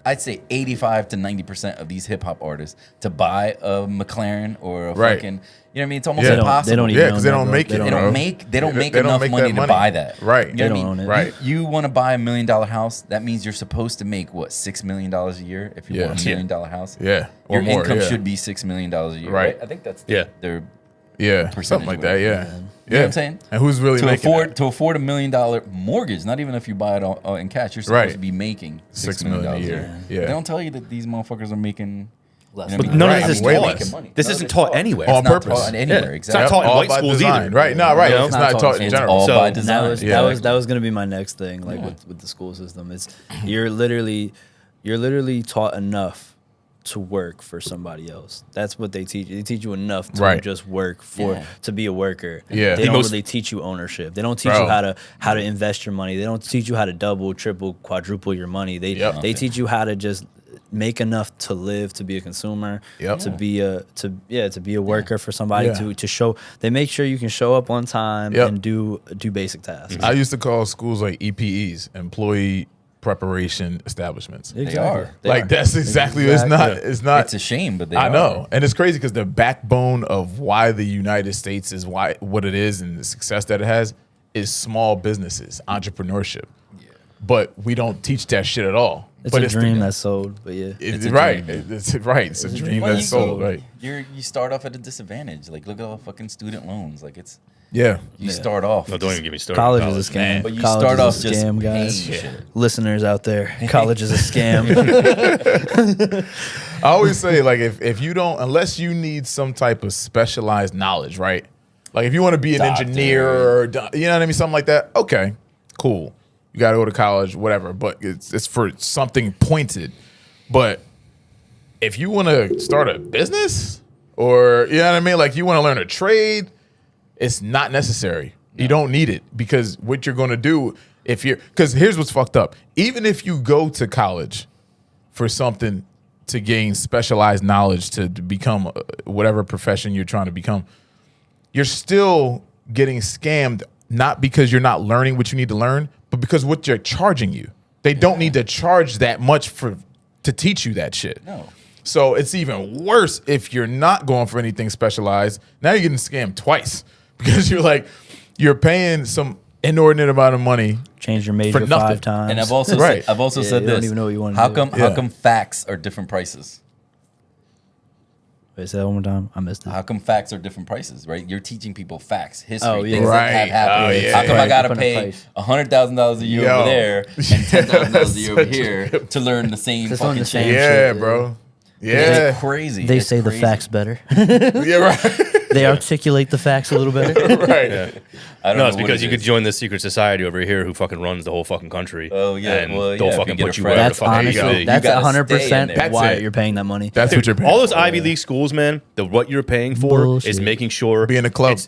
I'd say 85 to 90% of these hip hop artists to buy a McLaren or a Right. fucking. You know what I mean? It's almost Yeah. impossible. They don't even Yeah, because they own that, don't bro. make it. They They bro. don't make They enough don't make money that to buy that. Right. You know They what I don't mean? own it. Right. You want to buy $1 million house? That means you're supposed to make what $6 million a year if you Yeah. want $1 million house. Yeah, or Your more, income yeah. should be $6 million a year. Right. I think that's Yeah. their Yeah, percentage something like that. Yeah, whatever. You know what I'm saying? And who's really to making afford that? to afford $1 million mortgage, not even if you buy it all in cash, you're supposed Right. to be making $6 $6 million million a a year. year. Yeah. They don't tell you that these motherfuckers are making less. But none Right, of this is way taught. less. This isn't taught anywhere. On It's not purpose. taught anywhere. Yeah. Exactly. It's not taught in all white by schools design. either. Right? No, right. You know? It's not taught in It's general. all So- by And And design. that was gonna be my next thing, like with the school system. It's you're literally taught enough to work for somebody else. That's what they teach you. They teach you enough to Right. just work for Yeah. to be a worker. Yeah. They The don't most- really teach you ownership. They don't teach Bro. you how to invest your money. They don't teach you how to double, triple, quadruple your money. They Yep. they teach you how to just make enough to live, to be a consumer, Yep. to be a worker for somebody Yeah. to show. They make sure you can show up on time Yep. and do basic tasks. I used to call schools like EPEs, employee preparation establishments. They are. Like that's exactly. It's not. It's not. It's a shame, but they I are. know, and it's crazy because the backbone of why the United States is what it is and the success that it has is small businesses, entrepreneurship. But we don't teach that shit at all. It's but a dream the, that's sold, but yeah. It's a right. dream. It's right. It's a dream Well, that's sold. Right. You start off at a disadvantage. Like, look at all the fucking student loans. Like, it's Yeah. you start off. No, don't even get me started. College on is a scam. man. But you College start is off a just scam, paying guys. shit. Listeners out there, college is a scam. I always say like if you don't unless you need some type of specialized knowledge, right? Like if you want to be an Doctor. engineer or you know what I mean, something like that. Okay, cool. You got to go to college, whatever. But it's for something pointed. But if you want to start a business or you know what I mean, like you want to learn a trade, it's not necessary. You don't need it because what you're going to do, if you're, because here's what's fucked up. Even if you go to college for something to gain specialized knowledge to become whatever profession you're trying to become, you're still getting scammed, not because you're not learning what you need to learn, but because what you're charging you. They don't need to charge that much to teach you that shit. No. So it's even worse if you're not going for anything specialized. Now you're getting scammed twice because you're paying some inordinate amount of money. Change your major 5 times. And I've also Right. said you this. don't even know what you want to how do. come how come facts are different prices? Wait, say that one more time. I missed it. How come facts are different prices, right? You're teaching people facts, history, Oh, yeah. things Right. that have happened. Oh, yeah. How come I Right. gotta Different pay price. $100,000 a year Yo. over there and $10,000 a year over Such a here good to learn the same It's on fucking the same shit? Yeah, shit, bro. Yeah. It's crazy. They It's say crazy. the facts better. Yeah, right. They articulate the facts a little better. Right. I don't No, know it's what because it you could is. join this secret society over here who fucking runs the whole fucking country. Oh, yeah. And Well, they'll yeah, if you fucking get put a you friend. wherever the That's fuck you go. honestly, You that's gotta 100% stay in there. That's why it. you're paying that money. That's what you're paying. All those for. Ivy League schools, man, what you're paying for Bullshit. is making sure Be in a club.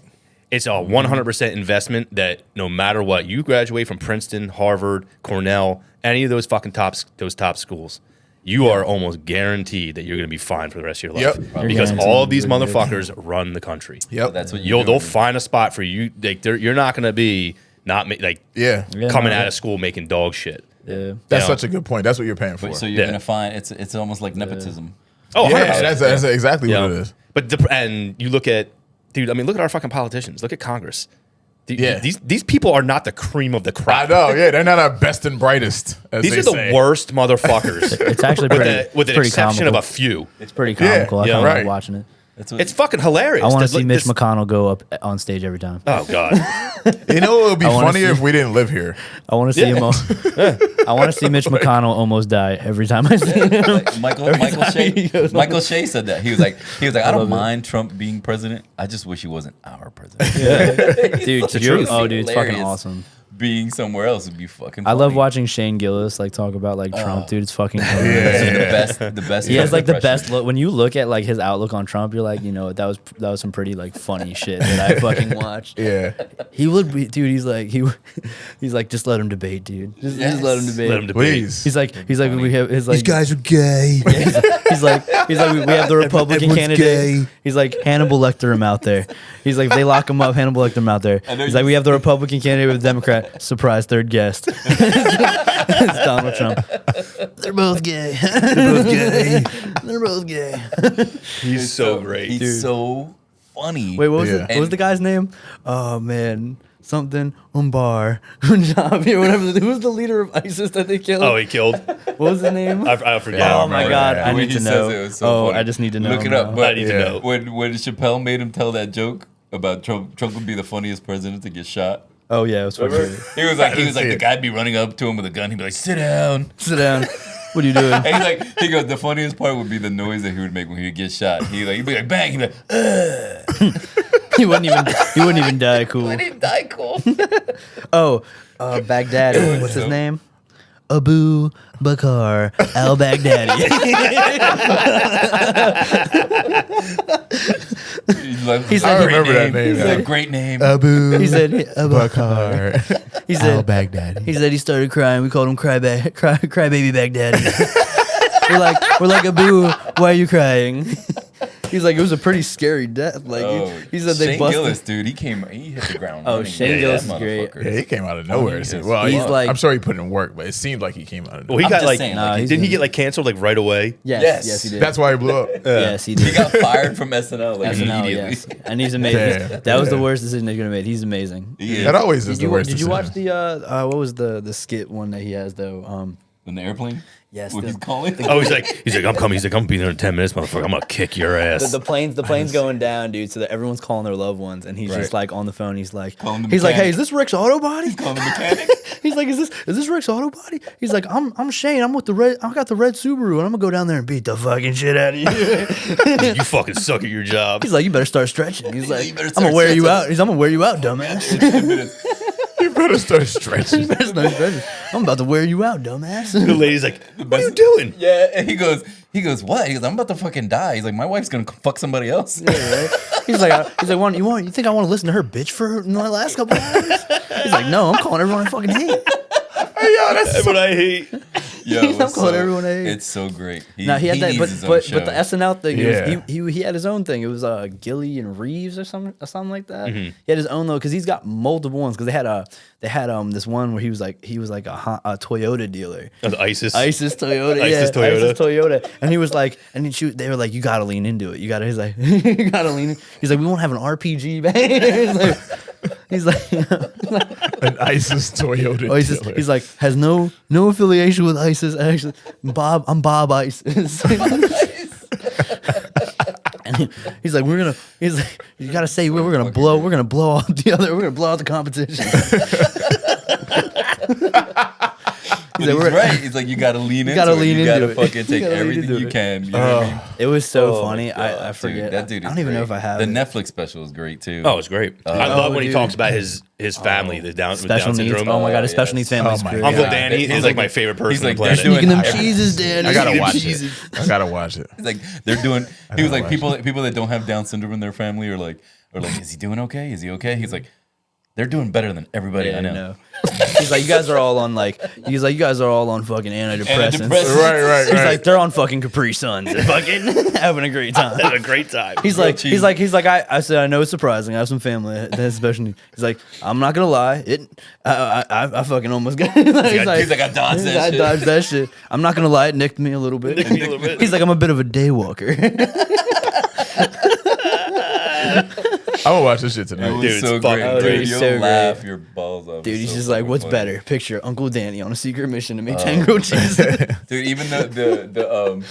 It's a 100% investment that no matter what, you graduate from Princeton, Harvard, Cornell, any of those fucking those top schools, you are almost guaranteed that you're going to be fine for the rest of your life. Yep. Because You're all of these guaranteed. motherfuckers run the country. Yep. That's what you're They'll doing. find a spot for you. You're not going to be Yeah. coming out of school making dog shit. Yeah. That's Yeah. such a good point. That's what you're paying for. But so you're Yeah. gonna find it's almost like nepotism. Oh, yeah, 100%. that's exactly Yeah. what it is. But and you look at, dude, I mean, look at our fucking politicians. Look at Congress. Yeah. These people are not the cream of the I crop. know. Yeah, they're not our best and brightest. As These they are the say. worst motherfuckers. It's actually pretty, with an pretty exception comical. of a few. It's pretty Yeah, comical. I yeah, kind of right. like watching it. That's what It's fucking hilarious. I want to This- see Mitch this- McConnell go up on stage every time. Oh god. You know what would be I wanna funnier see- if we didn't live here? I want to see him. I want to see Mitch McConnell almost die every time I see him. like Michael time Shea. he goes on Michael Shea said that. He was like, I love don't it. mind Trump being president. I just wish he wasn't our president. Dude, the truth. oh, dude, it's fucking Hilarious. awesome. Being somewhere else would be fucking. I love funny. watching Shane Gillis like talk about like Trump, dude. It's fucking hilarious. The best. He has like the impression. best look. When you look at like his outlook on Trump, you're like, you know, that was some pretty like funny shit that I fucking watched. Yeah. He would be, dude. He's like, just let him debate, dude. Just let him debate. Let him debate. Please. He's like, we have his like. These guys are gay. He's like, we have the Republican Everyone's candidate. gay. He's like, Hannibal Lecter him out there. He's like, if they lock him up, Hannibal Lecter him out there. know He's you- like, we have the Republican candidate with the Democrat. Surprise, third guest. It's Donald Trump. They're both gay. They're both gay. They're both gay. He's so great. He's dude. so funny. Wait, what was Yeah. it? What was the guy's name? Oh man, something Umbar Punjabi or whatever. Who was the leader of ISIS that they killed? Oh, he killed. What was his name? I forget. Oh my god, The I way need he to says know. it was so funny. I just need to know. Look it up. now. But I need to know. when Chappelle made him tell that joke about Trump would be the funniest president to get shot. Oh yeah, it was fucking good. He was like, see the it. guy'd be running up to him with a gun. He'd be like, "Sit down." Sit down. What are you doing? And he goes, the funniest part would be the noise that he would make when he would get shot. He'd be like, bang. He'd be like, He wouldn't even die. Cool. he didn't die cool. Oh, Baghdadi. What's his name? Abu Bakr al Baghdadi. He's I like, remember that name. He's like, a great name. Abu He said Abu Bakr He said al-Baghdadi. He said he started crying. We called him Crybaby Baghdadi. we're like Abu, why are you crying? He's like, it was a pretty scary death. Like he said they Shane busted. Gillis, dude, he hit the ground. Oh, running. Shane That Gillis is great. motherfucker. Yeah, he came out of nowhere. He's Well, He's like- I'm sure he put in work, but it seemed like he came out of Well, nowhere. he I'm got just like, saying, Nah, he's didn't he been- get like canceled like right away? Yes, he did. That's why he blew up. Yes, he He did. got fired from SNL like SNL, immediately. yes. And he's amazing. Damn. That was the worst decision they could have made. He's amazing. He That is. always is the worst. Did you watch decision. the what was the skit one that he has though? In the airplane? Yes, What the- he's calling? Oh, he's like, I'm coming. He's like, I'm being there in 10 minutes, motherfucker. I'm gonna kick your ass. The plane's going down, dude. So that everyone's calling their loved ones, and he's just Right. like on the phone. He's like, Calling the he's like, mechanic. hey, is this Rick's auto body? Calling the mechanic? He's like, is this Rick's auto body? He's like, I'm Shane. I'm with the red. I got the red Subaru, and I'm gonna go down there and beat the fucking shit out of you. You fucking suck at your job. He's like, you better start stretching. He's like, you better I'm start gonna wear you stretching. out. I'm gonna wear you out, dumbass. 10 minutes. You better start stretching. You better start stretching. I'm about to wear you out, dumbass. The lady's like, what are you doing? Yeah, and he goes, what? He goes, I'm about to fucking die. He's like, my wife's gonna fuck somebody else. He's like, you think I want to listen to her bitch for the last couple hours? He's like, no, I'm calling everyone I fucking hate. That's what I hate. Yo, I'm calling everyone a. It's so great. He had that, needs but his own but show. the SNL thing, Yeah. he had his own thing. It was Gilly and Reeves or something like that. Mm-hmm. He had his own though because he's got multiple ones. Because they had this one where he was like a Toyota dealer. That's ISIS. ISIS Toyota, ISIS yeah, Toyota. ISIS Toyota, and he was like, they were like, you gotta lean into it. You gotta. He's like, you gotta lean. He's like, we won't have an RPG, man. he's like An ISIS Toyota. oh, dealer. he's like, has no affiliation with ISIS. Actually, I'm Bob ISIS. And he's like, he's like, you gotta say we're gonna blow out the competition. He's right. He's like, you gotta lean into it. You gotta fucking take everything you can. You know what I mean? It was so funny. God, I forget. Dude, that dude I is don't even know great. if I have the it. Netflix special is great too. Oh, it's great. I love when he dude. talks about his family, the Down Special needs. syndrome. Oh my god, his yes. special needs family is Oh my great. God. Uncle Yeah. Danny He's is like- like my favorite person he's like, on the planet. they're doing- Sneaking them I- cheeses, Danny. I gotta Sneaking them watch cheeses. it. I gotta watch it. He's like, they're doing. He was like, watch people that don't have Down syndrome in their family are like, is he doing okay? Is he okay? He's like, they're doing better than everybody I know. He's like, you guys are all on you guys are all on fucking antidepressants. Right. He's like, they're on fucking Capri Suns and fucking having a great time. Had a great time. He's like, I said, I know it's surprising. I have some family that has special needs. He's like, I'm not gonna lie, I fucking almost got. He's like, I dodged that shit. I dodged that shit. I'm not gonna lie, it nicked me a little bit. He's like, I'm a bit of a day walker. I'm gonna watch this shit tonight. It Dude, was it's so fucking great. great. Dude, He's you'll so laugh great. your balls off. Dude, It's he's so just like, fucking what's funny. better? Picture Uncle Danny on a secret mission to make tango cheese. Dude, even the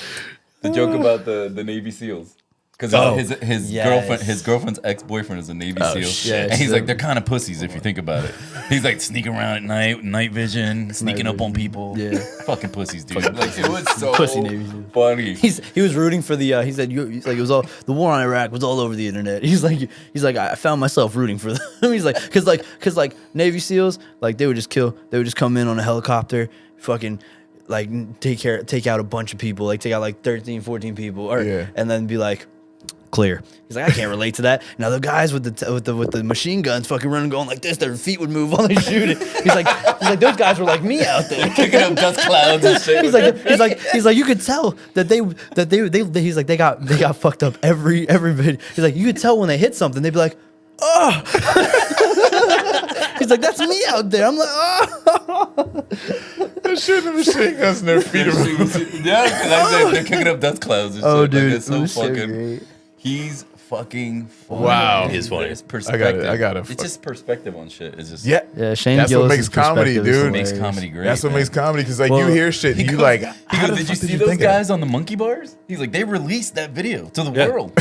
joke about the Navy SEALs. Because his Yes. girlfriend's ex-boyfriend is a Navy SEAL. shit. And he's like, they're kind of pussies if you think about it. He's like sneaking around at night, night vision, sneaking up on people. Yeah. Fucking pussies, dude. Like, it was so Pussy Navy SEAL. funny. He was rooting for the he's like it was all the war on Iraq was all over the internet. He's like I found myself rooting for them. He's like cause Navy SEALs like they would just come in on a helicopter, fucking like take out a bunch of people, like take out like 13, 14 people, and then be like clear. He's like, I can't relate to that. Now the guys with the machine guns fucking running going like this, their feet would move while they shoot it. He's like those guys were like me out there. Picking up dust clouds and shit. He's like you could tell that they he's like they got fucked up every bit. He's like you could tell when they hit something they'd be like, oh. He's like that's me out there. I'm like, oh. They're shooting machine guns in their feet. Yeah, because they're kicking up dust clouds and Oh, shit. dude, Like, it's it so was so fucking. great. He's fucking funny. Wow. He is funny. It's perspective. I got it. It's just perspective on shit. It's just Yeah, Shane That's what Gillis' makes comedy, perspective is dude. makes hilarious. comedy great. That's what man. makes comedy because like Well, you hear shit and you goes- like. He how goes, the did you fuck see you those think of that?" guys on the monkey bars? He's like, they released that video to the Yeah. world.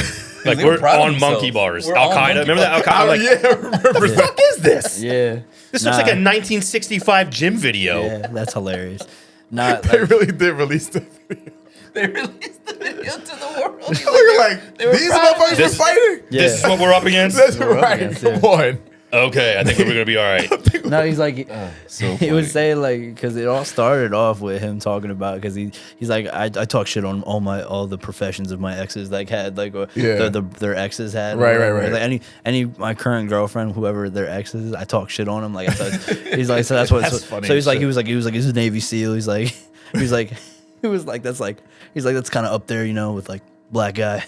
Like They were we're proud of on themselves. monkey bars. We're Al on Qaeda. monkey Remember that Al bars. Qaeda? Oh Like, yeah, I remember that. fuck is this? Yeah. This looks like a 1965 gym video. Yeah, that's hilarious. Not They like, really did release the video. They released the video to the world. He's You're like, they were these proud of motherfuckers were This- fighting? yeah. This is what we're up against. That's We're up right. against Come it. on. Okay, I think we're gonna be all right. No, he's like, so he was funny. saying like, because it all started off with him talking about, because he's like, I talk shit on all the professions of my exes like had like Yeah. their exes had Right, or whatever. right. Like any my current girlfriend, whoever their ex is, I talk shit on him like he's like, so that's what That's funny so he's as like shit. he was like he's a Navy SEAL, he's like he was like that's kind of up there, you know, with like black guy.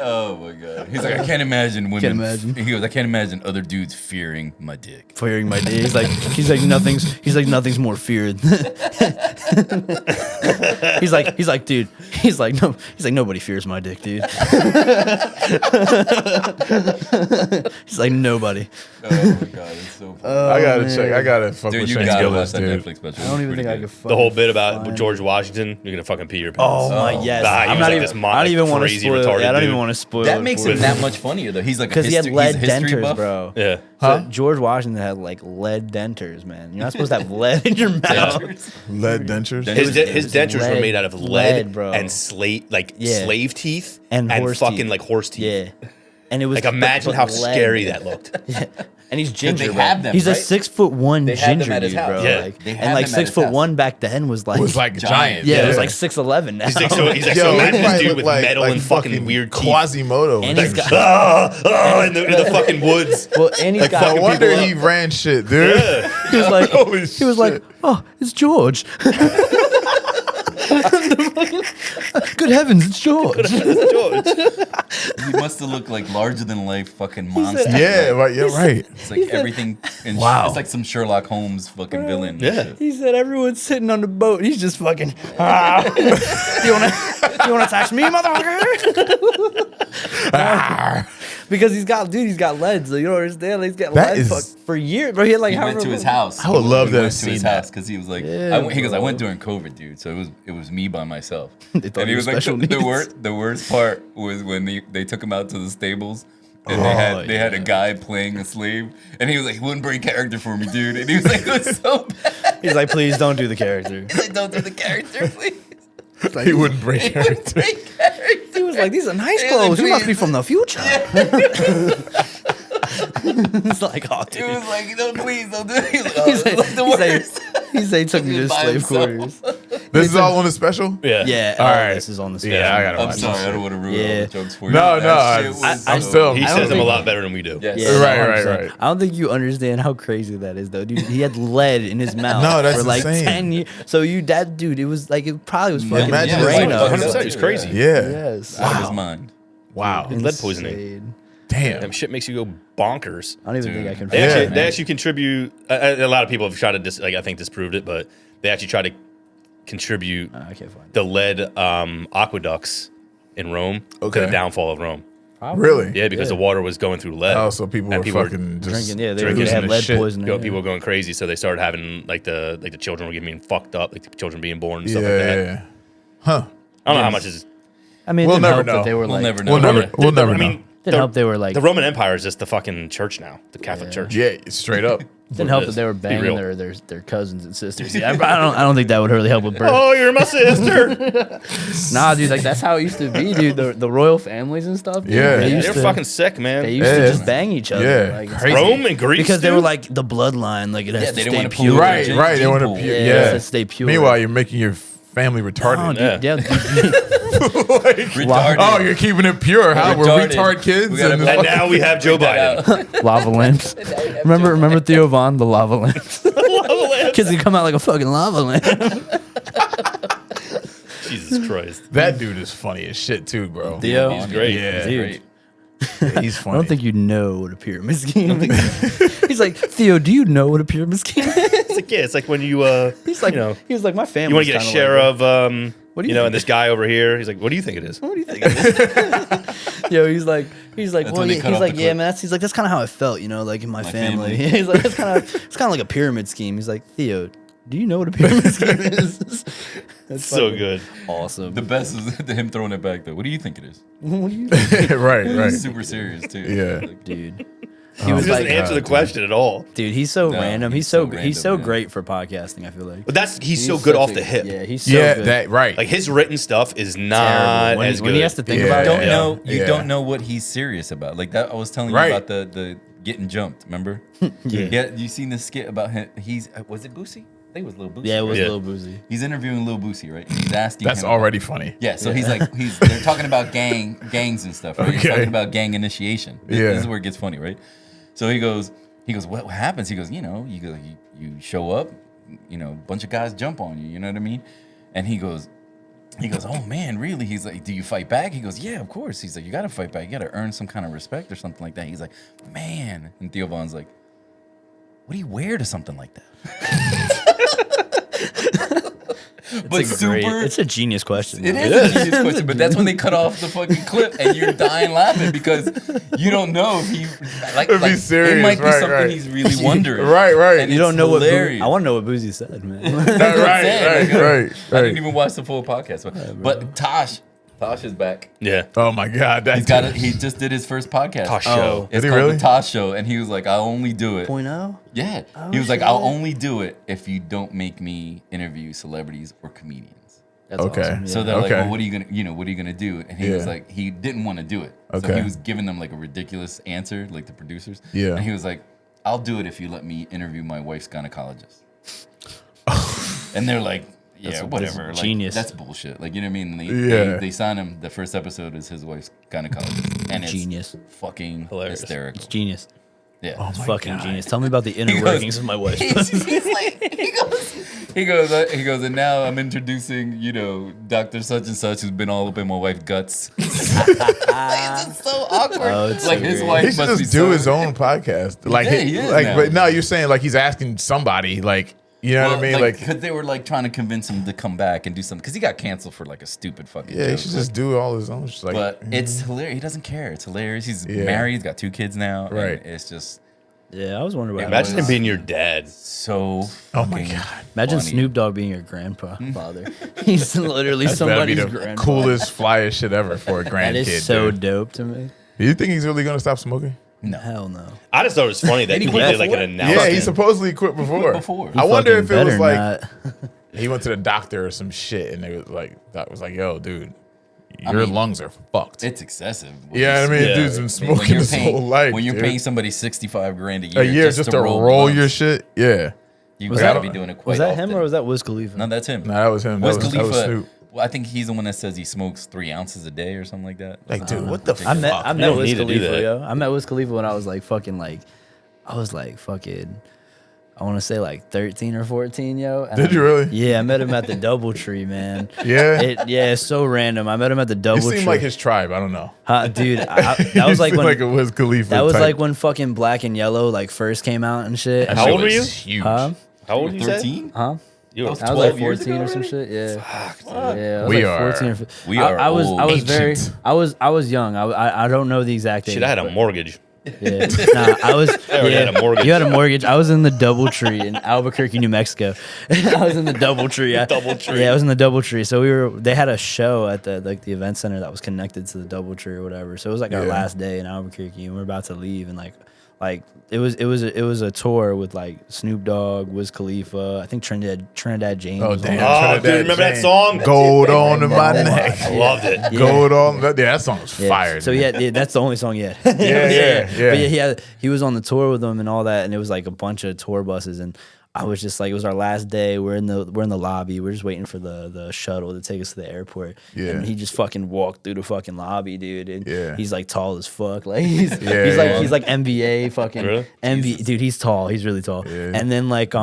Oh my god. He's like, I can't imagine women. Can't imagine. He goes, I can't imagine other dudes fearing my dick. Fearing my day. He's like nothing's more feared. he's like dude. He's like nobody fears my dick, dude. He's like nobody. Oh my god, it's so funny. I gotta man. check. I gotta fuck Dude, with you Shane gotta watch Gillis, that dude. Netflix special. I don't even It's think I pretty could. good. The whole bit about Fine. George Washington, you're gonna fucking pee your pants. Oh my yes. Nah, he I'm was not like even. this I don't even want to crazy spoil. retarded I don't even dude. want to spoil. That makes it him that much funnier though. He's like because he had he's lead a history dentures, buff. bro. Yeah. So George Washington had like lead dentures, man. You're not supposed to have lead in your mouth. Lead dentures. Dentures. His dentures were lead- made out of lead, lead, bro. and slate, like Yeah. slave teeth And horse fucking teeth. like horse teeth. Yeah, and it was Like imagine but how lead. scary that looked. And he's ginger. they bro. have them, He's a right? 6'1" They have them ginger at his dude, house. bro. Yeah. Like, They have and like them at his 6'1" back then was like It was like giant. yeah, it was like 6'11" now. He's like so Yo, imagine this he dude look with like- metal like and fucking weird teeth. Quasimodo. And Like, he's got In the fucking woods. well, and he's Like got. no wonder he ran shit, dude. He was like, Holy he was like, shit. oh, it's George. Good heavens, it's George. He must have looked like larger than life fucking monster. Yeah, right. You're right. It's like everything. Wow. It's like some Sherlock Holmes fucking villain. Yeah. He said everyone's sitting on the boat. He's just fucking. You wanna touch me, motherfucker? Because he's got leads. You don't understand. Like, he's got That lead is- fucked for years. Bro, he had like He went however to his long- house. I would love He to went have to his seen house that. because he was like, Yeah, he goes, I bro. went during COVID, dude. So it was me by myself. They thought And he he was was like, special the worst part was when they took him out to the stables. And Oh, they had a guy playing a slave, and he was like, he wouldn't break character for me, dude. And he was like, it was so bad. He's like, please don't do the character. He's like, don't do the character, please. He wouldn't break He wouldn't character. break character. He was like, these are nice He was like, clothes. You must be please. from the future. It's like, oh, He dude. was like, no, please don't do it. He was like, He's oh, like, this is the worst. he said he took me He to was by slave himself. quarters. This is all on the special? Yeah. Yeah, All all right. this is on the special. Yeah, I gotta I'm watch sorry, this I don't want to ruin all Yeah. the jokes for you. No, That no, shit was I'm so- still- He I don't says them a think- lot better than we do. Yes. Yeah, Right, 100%. right. I don't think you understand how crazy that is, though, dude. He had lead in his mouth No, that's for like insane. 10 years. So that dude, it was like it probably was fucking imagine his it's brain like up. 100%. He's crazy. Yeah. Yes. Out of his mind. Wow. Lead poisoning. Insane. Damn. Damn, shit makes you go bonkers. I don't even Dude. think I can. They Yeah. actually, they actually contribute. A lot of people have tried to, I think, disproved it, but they actually try to contribute I can't find it. the lead aqueducts in Rome to Okay. the downfall of Rome. Really? Yeah, because the water was going through lead. Oh, so people And were people were fucking just Drinking, yeah, they drinking would have the lead shit. poisoning. People were going crazy, so they started having like the children were getting fucked up, like the children being born and stuff like that. Yeah. Huh. I don't know how much is. I mean, it We'll didn't never help know. that they were We'll like. never know. We'll never, we'll never I know. mean, Didn't help they were like. the Roman Empire is just the fucking church now, the Catholic Church. Yeah, straight up. Didn't help it that is. they were Be banging real. their cousins and sisters. Yeah, I don't think that would really help with birth. Oh, you're my sister. Nah, dude, like that's how it used to be, dude. The royal families and stuff. Dude, Yeah. they used They're to, fucking sick, man. They used to Yeah. just bang each other. Yeah, like, crazy. Rome and Greece, because they dude? were like the bloodline, like it has Yeah, to they didn't stay wanna pure. pollute Right, Gene- right. They gene want to, pool. yeah. Yeah, it has to stay pure. Meanwhile, you're making your family retarded. Oh, dude, yeah. Retarded. Oh, you're keeping it pure, huh? We're Retarded. retard kids. We gotta and block And now we have Joe that Biden. out. lava lamps. Remember Theo Von, the lava lamps. Kids can come out like a fucking lava lamp. Jesus Christ. that dude is funny as shit too, bro. Theo, He's great. Yeah. Great. He's I funny. don't think you know what a pyramid scheme is. He's like, Theo, do you know what a pyramid scheme is? It's like, yeah, it's like when you, He's like, you know, he was like, my family. you want to get a share of, What do you you know, think? and this guy over here, he's like, what do you think it is? What do you think? Yo, he's like, That's well, when they yeah, cut he's off like, the yeah, clip. man. He's like, that's kind of how I felt, you know, like in my family. family. He's like, it's kind of like a pyramid scheme. He's like, Theo, do you know what a pyramid scheme is? That's So fucking good. awesome. The best is him throwing it back though. What do you think it is? What do you right, right. Super serious too. Yeah. Like, dude? He He was doesn't like, answer the question at all. dude, he's so No, random. He's he's so so he's so random, yeah. great for podcasting. I feel like. But he's so good such off a- the hip. Yeah, he's so Yeah, good. that right. Like his written stuff is not Terrible. as good. When he has to think Yeah. about don't it. Yeah. know you Yeah. don't know what he's serious about. Like that I was telling you Right. about the getting jumped, remember? Yeah. You seen this skit about him? He's was it Boosie? I think it was Lil Boosie. Yeah, it was Yeah. a little boozy. He's interviewing Lil Boosie, right? He's asking That's him already funny. Yeah, so he's like they're talking about gangs and stuff, right? He's Okay. talking about gang initiation. This Yeah. is where it gets funny, right? So he goes, what happens? He goes, you show up, a bunch of guys jump on you, you know what I mean? And he goes, oh man, really? He's like, do you fight back? He goes, yeah, of course. He's like, you gotta fight back. You gotta earn some kind of respect or something like that. He's like, man. And Theo Von's like, what do you wear to something like that? But It's a genius question. It man. is a genius question, but that's when they cut off the fucking clip and you're dying laughing because you don't know if he If he's serious, it might be right, something right. he's really wondering. Right, right. And You don't it's know hilarious. what. I want to know what Boozy said, man. right, saying, right, I right. didn't even watch the full podcast, but Tosh is back. Yeah. Oh my god, that He's got dude. it. He just did his first podcast. Tosh Oh. show. It's Is he called really? the Tosh Show, and he was like, "I'll only do it." 0.0? Yeah, Oh, he was like, shit. "I'll only do it if you don't make me interview celebrities or comedians." That's Okay. awesome, So yeah. they're like, Okay. well, what are you gonna do? And he was Yeah. like, he didn't want to do it. So Okay. he was giving them like a ridiculous answer, like the producers. Yeah. And he was like, I'll do it if you let me interview my wife's gynecologist. And they're like, yeah, whatever. Like, genius. That's bullshit. Like, you know what I mean? They sign him. The first episode is his wife's gynecologist. And it's Genius. fucking Hilarious. hysterical. It's genius. Yeah. Oh It's my fucking God. genius. Tell me about the inner workings of my wife's pussy. He's like, he goes, and now I'm introducing, Dr. Such and Such, who's been all up in my wife's guts. It's just so awkward. Oh, it's like so his weird. wife He should must be just do his own podcast. Like, Yeah, he is now. but no, you're saying like he's asking somebody, like, you know what I mean? Like, because they were like trying to convince him to come back and do something, because he got canceled for like a stupid fucking yeah, he joke. should just do all his own. Just like, But it's hilarious. He doesn't care. It's hilarious. He's Yeah. married. He's got 2 kids now. and Right. it's just Yeah, I was wondering about Imagine him being your dad. so Oh my fucking God. Imagine funny. Snoop Dogg being your grandfather. He's literally that'd be somebody's the grandfather. coolest, flyest shit ever for a That grandkid. is so dude. dope to me. Do you think he's really gonna stop smoking? Hell no. I just thought it was funny that Did he he quit did like an before? announcement. Yeah, he supposedly quit before. before. I wonder Fucking if it was better like not. he went to the doctor or some shit, and they was like, "That was like, yo, dude, your lungs are fucked." It's excessive. Yeah, I mean, Yeah. dude's been When smoking you're his paying- whole life. when you're dude. paying somebody $65,000 a year just to roll blunts, your shit, yeah. you Was gotta that- be doing it quite Was that often. him or was that Wiz Khalifa? No, that's him. Nah, that was him. That Wiz was Khalifa. Snoop. Well, I think he's the one that says he smokes 3 ounces a day or something like that. Like, dude, what the I fuck? met You Wiz don't need to do Khalifa, that. yo. I met Wiz Khalifa when I was like fucking I want to say like 13 or 14, yo. And Did you really? Yeah, I met him at the DoubleTree, man. Yeah? It's so random. I met him at the You DoubleTree. seem like his tribe. I don't know. Dude, that You was like seem when like a Wiz Khalifa that was type. like when fucking Black and Yellow like first came out and shit. That How shit old were was you? Huge. Huh? How old you say? 13? Huh? You were was I was like 12 years 14 ago or some already? shit. Yeah. Yeah, I was We like are- 14 or 15. we are I was old. very Ancient. I was young. I don't know the exact age. Shit, I had a but- mortgage. Yeah. Nah, I was. already had a mortgage. You had a mortgage. I was in the DoubleTree in Albuquerque, New Mexico. I was in the DoubleTree. DoubleTree. Yeah, I was in the DoubleTree. So they had a show at the the event center that was connected to the DoubleTree or whatever. So it was like our Yeah. last day in Albuquerque, and we're about to leave, and like it was a tour with like Snoop Dogg, Wiz Khalifa, I think Trinidad James. Oh, was on damn. there. Oh, Trinidad dude, remember that James. song? Gold on in my Oh, neck. I loved it. Yeah. Gold on. Yeah, that song was Yeah. fire. So dude. yeah, that's the only song he had. yeah. But yeah, he was on the tour with them and all that, and it was like a bunch of tour buses, and I was just like, it was our last day. We're in the lobby. We're just waiting for the shuttle to take us to the airport. Yeah. And he just fucking walked through the fucking lobby, dude. And Yeah. he's like tall as fuck. Like he's Yeah. he's like NBA fucking Really? NBA dude. He's tall. He's really tall. Yeah. And then like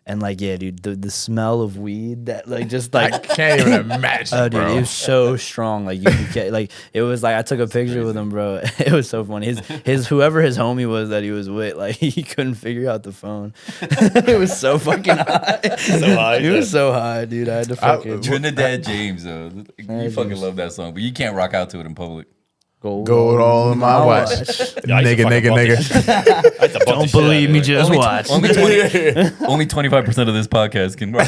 and like yeah, dude, the smell of weed that like just I like. can't even imagine, Oh, dude, bro. it was so strong. Like you can't, like it was like I took a picture with him, bro. It was so funny. His whoever his homie was that he was with, like he couldn't figure out the phone. It was so fucking high. So high, It was yeah. so high, dude. I had to fucking Trinidad James, though. You fucking love that song, but you can't rock out to it in public. gold Gold in my watch. Yeah, I used to Nigga, fucking nigga, bump nigga. the I used to bump the Don't shit out of believe it. me, Like, just watch. Only 25% of this podcast can rock.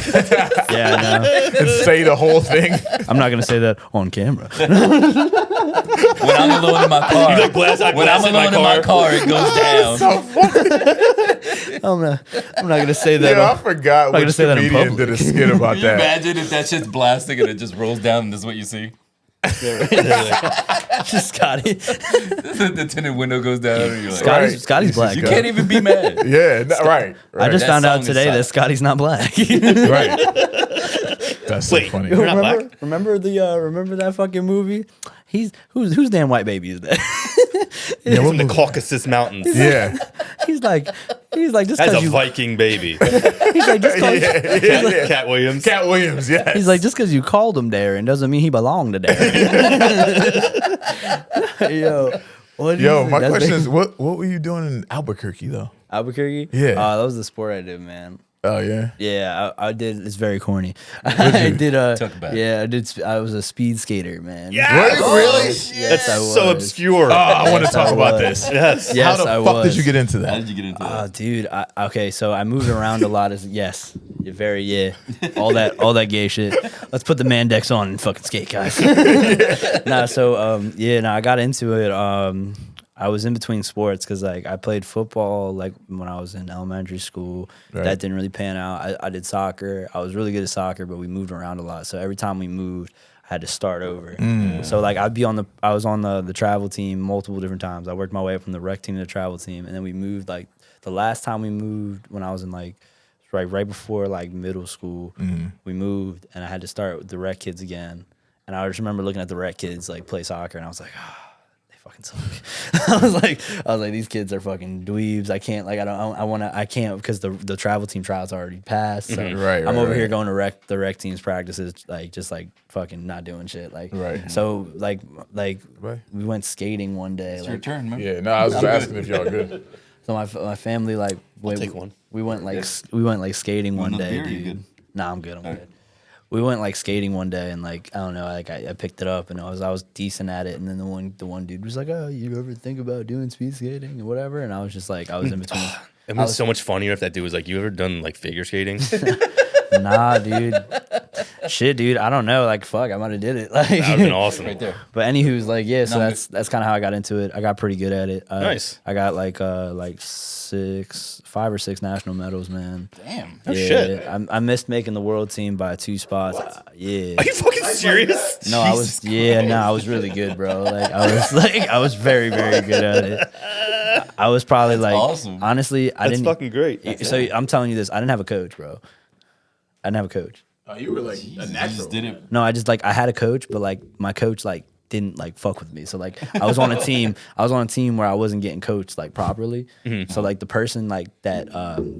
Yeah, no, And say the whole thing. I'm not gonna say that on camera. When I'm alone in my car, You like blast out when glass I'm in my alone in my car, it goes down. I'm not gonna say that. Yeah, I on, forgot gonna which say that in comedian public. did a skit about Can you that. imagine if that shit's blasting and it just rolls down and this is what you see? just Scotty. The tinted window goes down and you're like, Right. Scotty's black. you bro. can't even be mad. Yeah, right. I just That found out song is today solid. that Scotty's not black. Right. That's so Wait, funny. you're not black? Remember that fucking movie? Whose damn white baby is that? He's from the Caucasus Mountains. Yeah. he's like just That's because a you Viking baby. he's like just cause, Yeah. Cat Williams. Cat Williams, yes. he's like just because you called him Darren doesn't mean he belonged to Darren. Yo, what do you Yo, think? my That's question big- is, what were you doing in Albuquerque though? Albuquerque. Yeah. That was the sport I did, man. Oh yeah. Yeah, I did. It's very corny. I did. Talk about it. Yeah, I did. I was a speed skater, man. Yes! What? Really? That's Yes, I so was. obscure. Oh, I want to Yes, I talk about was. this. yes. Yes, How the I fuck was. did you get into How that? did you get into Oh, that? dude. Okay, so I moved around a lot. All that gay shit. Let's put the Mandex on and fucking skate, guys. I got into it. I was in between sports because like I played football like when I was in elementary school. Right. That didn't really pan out. I did soccer. I was really good at soccer, but we moved around a lot. So every time we moved, I had to start over. So like I was on the travel team multiple different times. I worked my way up from the rec team to the travel team, and then we moved like the last time we moved when I was in like right before like middle school, we moved and I had to start with the rec kids again. And I just remember looking at the rec kids like play soccer and I was like, they fucking suck. I was like, these kids are fucking dweebs. I can't like I can't because the travel team trials already passed. So I'm over here going to the rec team's practices, like just like fucking not doing shit. Like so like we went skating one day. It's like, your turn, man. Yeah, no, I was just asking if y'all good. So my family like take one. We went like skating one day, dude. Good? Nah, I'm good. I'm good. We went like skating one day and like I don't know, like I picked it up and I was decent at it, and then the one dude was like, "Oh, you ever think about doing speed skating or whatever?" And I was just like, I was in between. It was so much funnier if that dude was like, "You ever done like figure skating?" Nah, dude. Shit, dude. I don't know. Like, fuck, I might have did it. Like, That would've been awesome. Right there. But anywho's like, yeah. So that's kind of how I got into it. I got pretty good at it. Nice. I got like 5 or 6 national medals, man. Damn. Oh, shit. I missed making the world team by 2 spots. Yeah. Are you fucking serious? No, I was. Yeah, no, I was really good, bro. Like I was very, very good at it. I was probably like, awesome. honestly, I didn't. That's fucking great. So I'm telling you this, I didn't have a coach, bro. I didn't have a coach. You were like a You natural. just did it. No, I just like I had a coach, but like my coach like didn't like fuck with me. So like I was on a team. I was on a team where I wasn't getting coached like properly. So like the person like that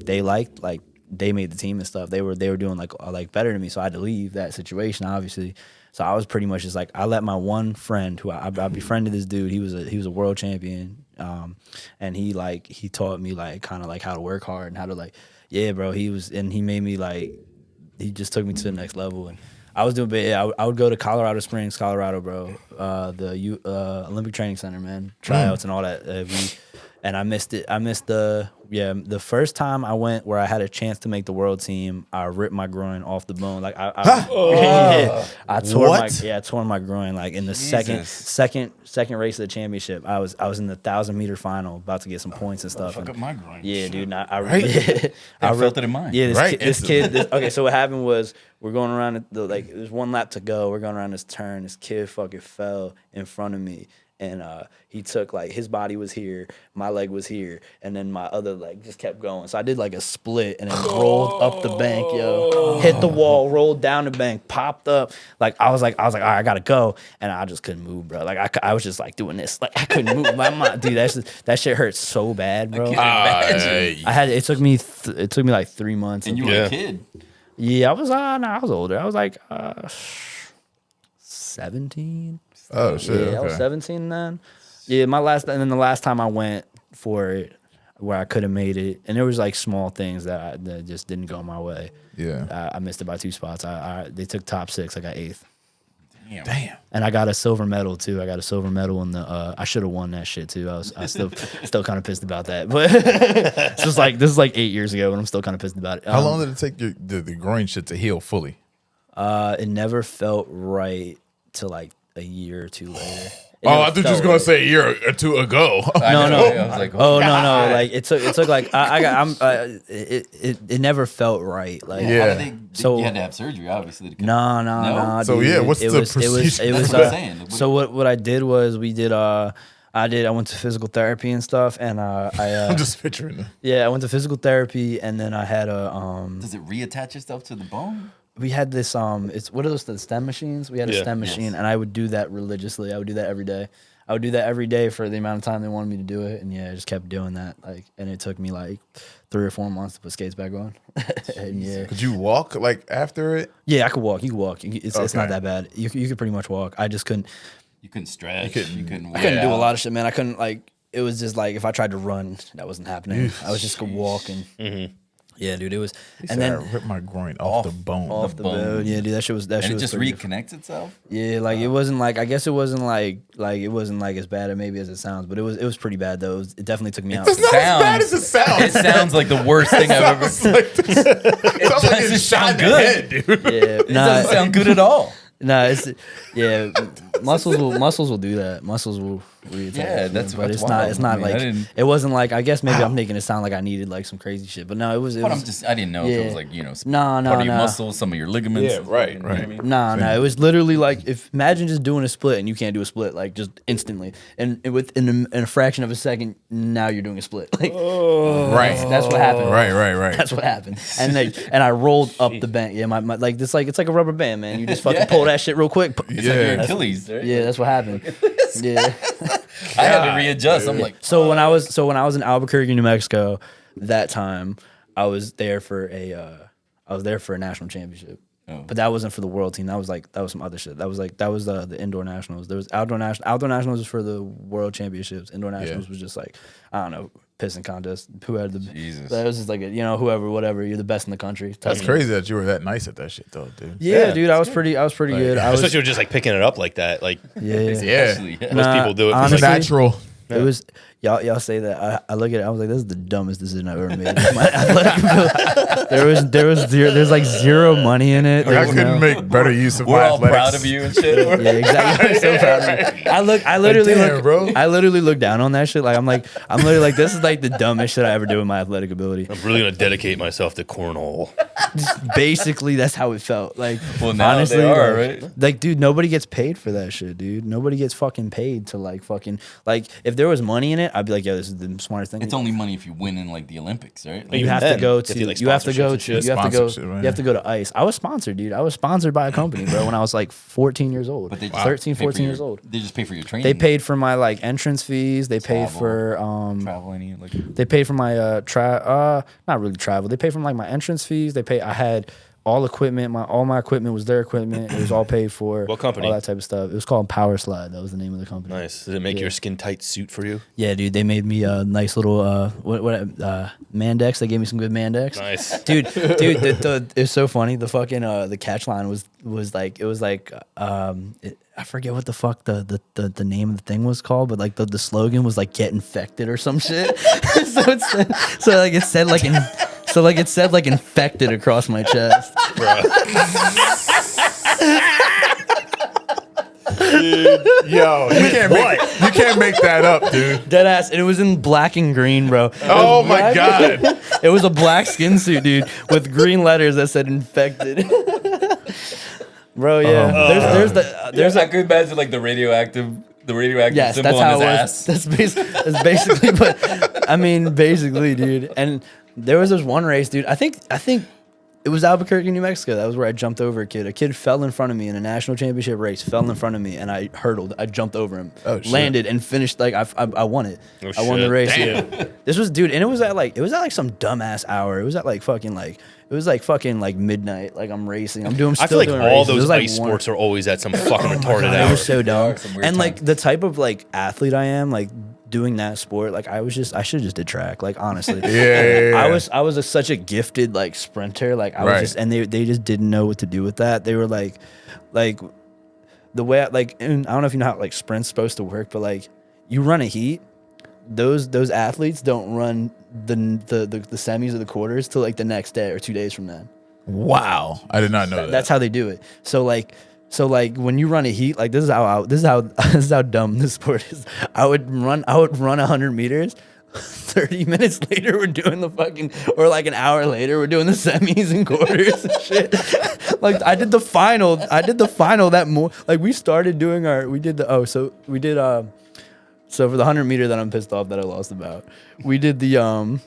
they liked like they made the team and stuff. They were doing like better than me. So I had to leave that situation obviously. So I was pretty much just like I let my one friend who I befriended this dude. He was a world champion. And he taught me like kind of like how to work hard and how to like bro. He made me like. He just took me to the next level, and I was doing big. I would go to Colorado Springs, Colorado, bro. The Olympic Training Center, man. Tryouts and all that. And I missed it. I missed the first time I went where I had a chance to make the world team. I ripped my groin off the bone. Like I tore my groin like in the second race of the championship. I was in the 1,000-meter final, about to get some points and stuff. Fuck up my groin. Yeah, dude. I felt it in mine. Yeah, this kid. Okay, so what happened was we're going around there's one lap to go. We're going around this turn. This kid fucking fell in front of me. And he took like his body was here, my leg was here, and then my other leg just kept going. So I did like a split and then rolled up the bank, hit the wall, rolled down the bank, popped up. Like I was like, all right, I gotta go, and I just couldn't move, bro. Like I was just like doing this, like I couldn't move. My mind, dude, that shit hurt so bad, bro. It took me like 3 months. And you were a kid. Yeah, I was older. I was like 17. Oh shit! Yeah, I was 17 then. Yeah, the last time I went for it, where I could have made it, and there was like small things that just didn't go my way. Yeah, I missed it by 2 spots. They took top 6. I got 8th. Damn. And I got a silver medal too. I got a silver medal in the. I should have won that shit too. I still kind of pissed about that. But this is like 8 years ago, and I'm still kind of pissed about it. How long did it take the groin shit to heal fully? It never felt right till like a year or 2 later. I thought you was gonna say a year or 2 ago. No. I was like, no. Like it took like it never felt right. Like you had to have surgery, obviously. No. So dude, what's the procedure? It was. That's what I'm saying. So what I did was I went to physical therapy and stuff, and I'm just picturing it. Yeah, I went to physical therapy, and then I had a Does it reattach itself to the bone? We had this what are those, the stem machines? We had a stem machine, and I would do that religiously. I would do that every day. I would do that every day for the amount of time they wanted me to do it, and I just kept doing that. Like, and it took me like 3 or 4 months to put skates back on. And Could you walk like after it? Yeah, I could walk. You could walk. It's not that bad. You could pretty much walk. I just couldn't. You couldn't stretch. You couldn't. I couldn't do a lot of shit, man. I couldn't like. It was just like if I tried to run, that wasn't happening. I was just walking. Mm-hmm. Yeah, dude, it was. And then I ripped my groin off the bone. Off the bone. Yeah, dude, that shit was. And it just reconnects itself. Yeah, like it wasn't like. I guess it wasn't like it wasn't like as bad maybe as it sounds, but it was pretty bad though. It definitely took me out. It's not as bad as it sounds. It sounds like the worst thing I've ever. It doesn't sound good, dude. Yeah, it doesn't sound good at all. No, muscles will do that. Muscles will Yeah, that's but it's wild. not. It's not I mean, I like didn't- it wasn't like. I guess maybe I'm making it sound like I needed like some crazy shit, but no, it was. But I didn't know if it was like No, part of your muscles, some of your ligaments. Yeah, right, You know what I right. mean? No, it was literally like if imagine just doing a split and you can't do a split like just instantly, and within a fraction of a second, now you're doing a split. Like, Right. that's what happened. Right. That's what happened. And I rolled up the band. Yeah, my like this like it's like a rubber band, man. You just fucking pull that shit real quick. It's Yeah. like your That's- Achilles, right? Yeah, that's what happened. Yeah. I had to readjust. I'm like, So when I was in Albuquerque, New Mexico, that time I was there for a national championship. Oh. But that wasn't for the world team. That was some other shit. That was the indoor nationals. There was outdoor nationals was for the world championships. Indoor nationals was just like, I don't know, pissing contest. Who had the Jesus. That was just like whoever, whatever, you're the best in the country. That's crazy that you were that nice at that shit, though, dude. Yeah, dude, I was pretty good. I was Especially just like picking it up like that. Like yeah. Actually, yeah. most people do it. For honestly, like, Natural. It was y'all say that. I look at it. I was like, this is the dumbest decision I've ever made. My athletic ability- there's like zero money in it. Like, I There's couldn't no- make better use of we're my all athletics. proud of you and shit. Yeah, exactly. I'm so proud of you. I literally damn, look, bro. I literally look down on that shit. Like I'm literally like, this is like the dumbest shit I ever do with my athletic ability. I'm really gonna dedicate myself to cornhole. Basically, that's how it felt. Like, Well, now honestly, they are, like, right? Like, dude, nobody gets paid for that shit, dude. Nobody gets fucking paid to like fucking like. If there was money in it, I'd be like, yo, this is the smartest thing. It's only money if you win in like the Olympics, right? Like, You Even have then, to go if to you, like, you have to go sponsorships and to shit. you have to go Sponsorship, right? you have to go to ICE. I was sponsored, dude. I was sponsored by a company, bro, when I was like 14 years old. but they just 13, pay for 14 your- years old. They just pay for your training. They paid for my like entrance fees. They paid Travel. for travel any like. they paid for my not really travel. They paid for like my entrance fees. I had all equipment. All my equipment was their equipment. It was all paid for. What company? All that type of stuff. It was called Power Slide. That was the name of the company. Nice. Did it make your skin tight suit for you? Yeah, dude. They made me a nice little Mandex. They gave me some good Mandex. Nice. Dude, it's so funny. The fucking the catch line was like it was like I forget what the fuck the name of the thing was called, but like the slogan was like "get infected" or some shit. so it said like infected across my chest. Yo, you can't make that up, dude. Dead ass, and it was in black and green, bro. Oh my god. It was a black skin suit, dude, with green letters that said infected. Bro, yeah. There's I could imagine like the radioactive yes, symbol that's on how his it was. ass. That's basically, but I mean, basically, dude. And there was this one race, dude. I think it was Albuquerque, New Mexico. That was where I jumped over a kid. A kid fell in front of me in a national championship race. Fell in front of me, and I hurdled. I jumped over him, landed, and finished. Like I won it. Oh, I won the shit. race. Damn. Yeah. This was, dude, and it was at like some dumbass hour. It was at like fucking like. It was like fucking like midnight. Like I'm racing. I'm doing. I feel like doing all races. It those was, like, ice one- sports are always at some fucking retarded It hour. was so dumb. are some weird And like times. the type of like athlete I am, like doing that sport, like I should just did track. Like honestly, Yeah. I was such a gifted like sprinter. Like I was Right. just, and they just didn't know what to do with that. They were like the way and I don't know if you know how like sprint's supposed to work, but like you run a heat. Those athletes don't run the semis or the quarters till like the next day or 2 days from then. Wow. I did not know that. That's how they do it. So like when you run a heat, like this is how dumb this sport is. I would run 100 meters. 30 minutes later, we're doing the fucking, or like an hour later, we're doing the semis and quarters and shit. Like I did the final that more. Like we started doing so for the 100 meter that I'm pissed off that I lost about, we did the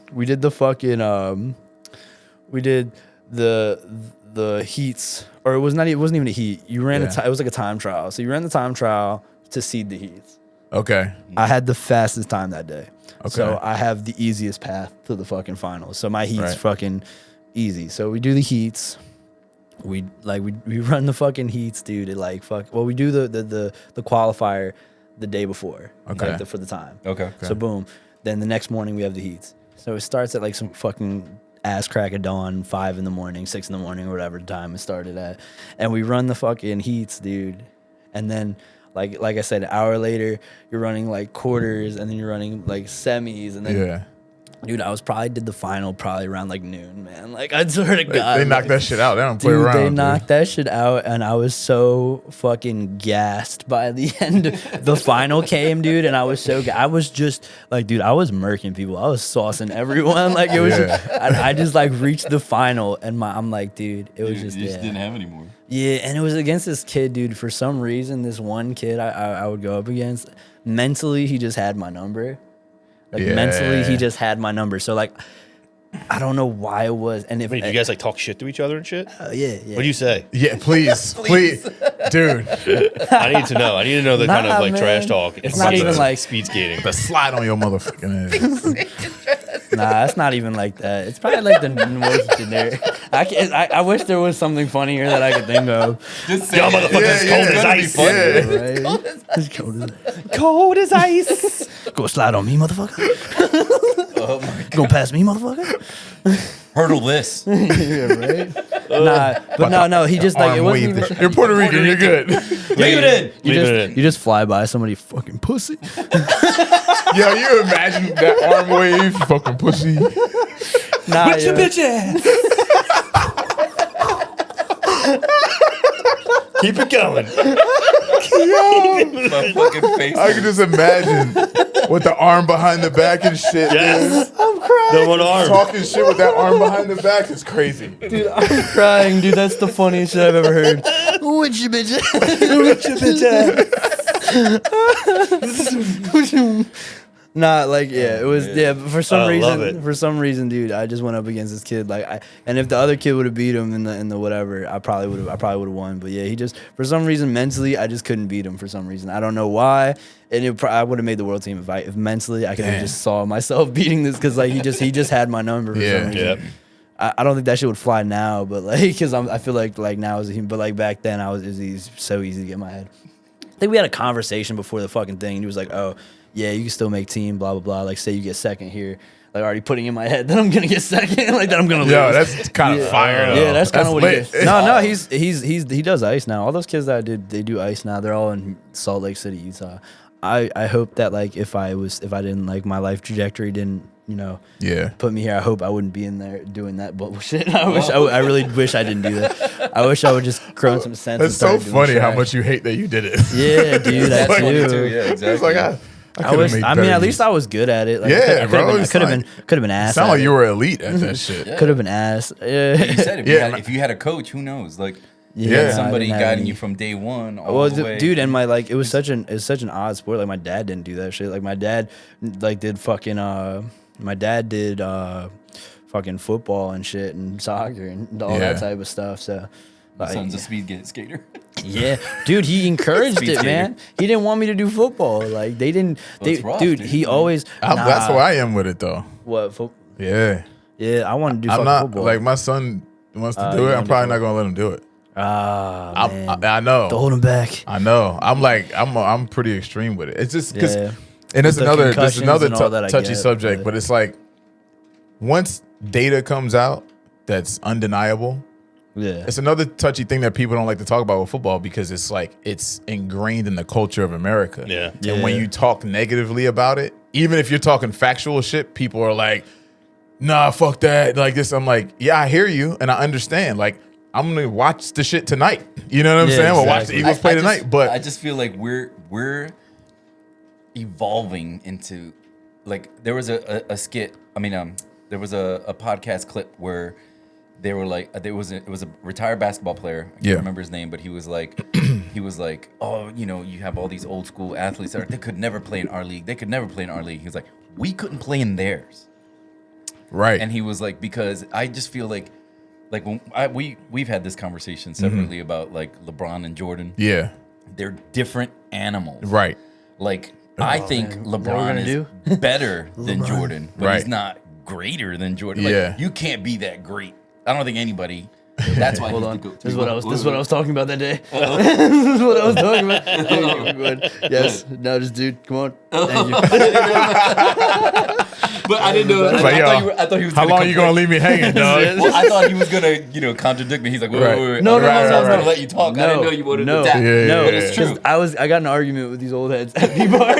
heats, or it wasn't even a heat. You ran it was like a time trial. So you ran the time trial to seed the heats. Okay. I had the fastest time that day. Okay. So I have the easiest path to the fucking finals. So my heat's Right. fucking easy. So we do the heats. We run the fucking heats, dude. We do the qualifier the day before. Okay. Like for the time. Okay. So boom. Then the next morning we have the heats. So it starts at like some fucking ass crack of dawn, 5 a.m, 6 a.m, or whatever time it started at. And we run the fucking heats, dude. And then like I said, an hour later, you're running like quarters, and then you're running like semis, and then Yeah. Dude, I did the final probably around like noon, man. Like, I swear to God. They knocked that shit out. They don't play Dude, around. they knocked that shit out, and I was so fucking gassed by the end. The final came, dude, and I was I was just like, dude, I was murking people. I was saucing everyone. Like, it was I just like reached the final, and I'm like, dude, it was You just didn't have any more. Yeah, and it was against this kid, dude. For some reason, this one kid I would go up against, mentally, he just had my number. Like, mentally, he just had my number. So, like, I don't know why it was. And if Wait, you guys like talk shit to each other and shit? yeah. What do you say? Yeah, please, dude. I need to know. I need to know the kind of like man. trash talk. It's not even like speed skating. The slide on your motherfucking ass. Nah, it's not even like that. It's probably like the most generic. I wish there was something funnier that I could think of. Just Y'all motherfuckers cold as ice. Yeah. Right? It's cold as Cold as ice. Go slide on me, motherfucker. Oh my God. Go past me, motherfucker. Hurdle this. Yeah, right. Nah, but no. He just like it Arm wasn't wave. even. You're Puerto Rican. You're good. Leave it in. You just fly by somebody fucking pussy. Yo, you imagine that arm wave, you fucking pussy. Nah, Your bitch ass. Keep it going. My fucking face. I can just imagine with the arm behind the back and shit. Yes. Dude. I'm crying. The one arm. Talking shit with that arm behind the back is crazy. Dude, I'm crying, dude. That's the funniest shit I've ever heard. What you bitch? What you bitch? Nah, like it was but for some reason, dude, I just went up against this kid. Like, and if the other kid would have beat him in the whatever, I probably would have won. But yeah, he just for some reason mentally, I just couldn't beat him for some reason. I don't know why. And I would have made the world team if mentally I could have just saw myself beating this because like he just had my number for some reason. Yeah. I don't think that shit would fly now, but like because I feel like now is but like back then it was so easy to get in my head. I think we had a conversation before the fucking thing. And he was like, "Oh, yeah, you can still make team, blah blah blah. Like, say you get second here, like already putting in my head that I'm gonna get second, like that I'm gonna lose." Yo, that's kind of fire. Though. Yeah, that's kind of what lit. he did. No, he does ice now. All those kids that I did, they do ice now. They're all in Salt Lake City, Utah. I hope that like if I didn't like my life trajectory didn't put me here, I hope I wouldn't be in there doing that bullshit. I really wish I didn't do that. I wish I would just grown some sense. That's so funny how much you hate that you did it. Yeah, dude, that too. Yeah, exactly. It's like I mean, at least I was good at it. Like, Yeah, I bro, could have been ass. Sound at like it. you were elite at that shit. Could have been ass. Yeah. You said if you had a coach, who knows? Like, you had Yeah. somebody I didn't have guiding any. you from day one all the way. Dude, and it was such an odd sport. Like my dad didn't do that shit. Like my dad did fucking football and shit and soccer and all that type of stuff. So My son's a speed skater. yeah, dude, he encouraged Speed it, skater. man. He didn't want me to do football. Like they didn't. it's rough, dude, dude. he always. That's where I am with it though. What? Yeah, Yeah, I want to do I'm fucking not football. like my son wants to do you it. I'm wanna do probably not gonna let him do it. man. I know. Don't hold him back. I know. I'm pretty extreme with it. It's just because, Yeah. and it's The another concussions and all that I touchy get, subject. but- But it's like once data comes out that's undeniable, Yeah. it's another touchy thing that people don't like to talk about with football because it's like it's ingrained in the culture of America. Yeah. And when Yeah. you talk negatively about it, even if you're talking factual shit, people are like, "Nah, fuck that." Like this, I'm like, "Yeah, I hear you and I understand." Like, I'm gonna watch the shit tonight. You know what I'm Yeah, saying? We'll watch exactly. the Eagles play tonight. But I just feel like we're evolving into like there was a skit. I mean, there was a podcast clip where they were like, it was a retired basketball player. I can't remember his name, but he was like, "Oh, you have all these old school athletes that they could never play in our league. They could never play in our league." He was like, "We couldn't play in theirs." right. And he was like, because I just feel like when we've had this conversation separately about like LeBron and Jordan. Yeah. They're different animals. Right. Like I think man. Is that what we're LeBron gonna is better than Jordan, but Right. he's not greater than Jordan. Like, Yeah. you can't be that great. I don't think anybody. That's why. Hold he's on. the GOAT. This is what I was talking about that day. This is what I was talking about. Go ahead. Yes. No, just dude. Come on. Thank you. But I didn't know. It's like, I thought he was. How long you gonna leave me hanging, dog? Well, I thought he was gonna, contradict me. He's like, wait. No, I was no. gonna let you talk. I didn't know you wanted to tap. No, But it's true. I got in an argument with these old heads at B-Bar.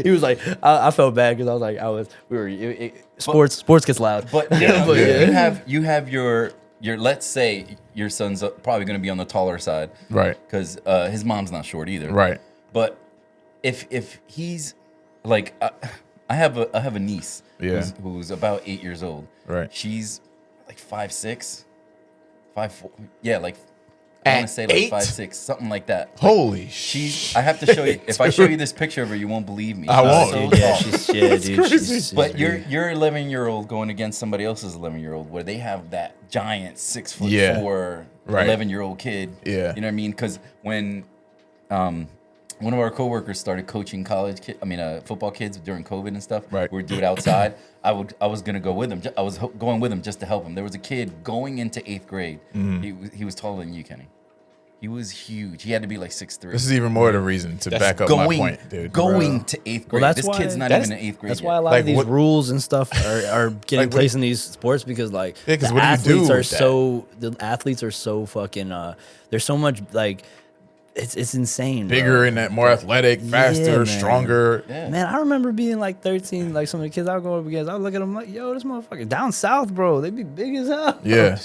He was like, I felt bad because I was like, sports gets loud. But you have your let's say your son's probably going to be on the taller side, Right. Because his mom's not short either, Right. But if he's like, I have a niece, who's about 8 years old, Right. She's like 5'6", 5'4", yeah, like I want to say like 5'6", something like that. Holy I have to show you. If I show you this picture of her, you won't believe me. I won't. So Yeah, tall. dude. She's But you're 11-year-old going against somebody else's 11-year-old, where they have that giant 6'4" 11-year-old kid. Yeah. You know what I mean? Because when one of our coworkers started coaching football kids during COVID and stuff, right, we would do it outside. I was gonna go with him. I was going with him just to help him. There was a kid going into 8th grade. He was taller than you, Kenny. He was huge. He had to be like 6'3". This is even more the reason to back up my point, dude. Going to 8th grade. Well, this kid's not even in 8th grade. That's yet. why a lot of these rules and stuff are getting placed in these sports because the athletes are so fucking there's so much like it's insane. Bigger bro. and that more athletic, faster, stronger. Yeah. Man, I remember being like 13, like some of the kids I would go up against, I would look at them like, yo, this motherfucker down south, bro. They be big as hell. Yeah.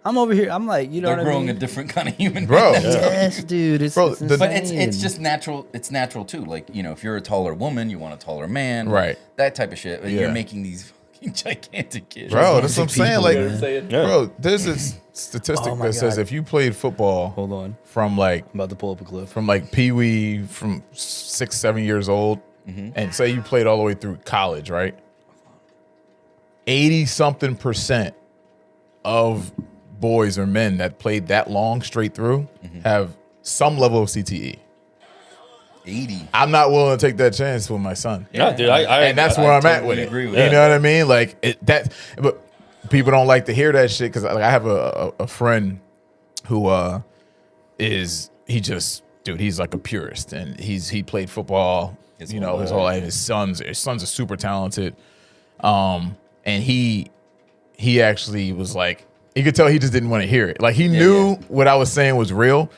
I'm over here. I'm like, you know They're what I mean? growing a different kind of human, bro. Yes, dude. It's insane. But it's just natural. It's natural too. Like, if you're a taller woman, you want a taller man, right? That type of shit. But Yeah. You're making these fucking gigantic kids, bro. That's what I'm saying. Like, you know what I'm saying? bro, there's this statistic that says if you played football, hold on, from like I'm about to pull up a clip from like pee-wee from 6-7 years old, and say you played all the way through college, right? 80-something% of boys or men that played that long straight through have some level of CTE. 80. I'm not willing to take that chance with my son. Yeah, dude. And that's where I'm at with it. agree with you that. know what I mean? Like but people don't like to hear that shit because I have a friend who he's like a purist and he played football, his whole life. His sons are super talented, and he actually was like, you could tell he just didn't want to hear it. Like he knew what I was saying was real,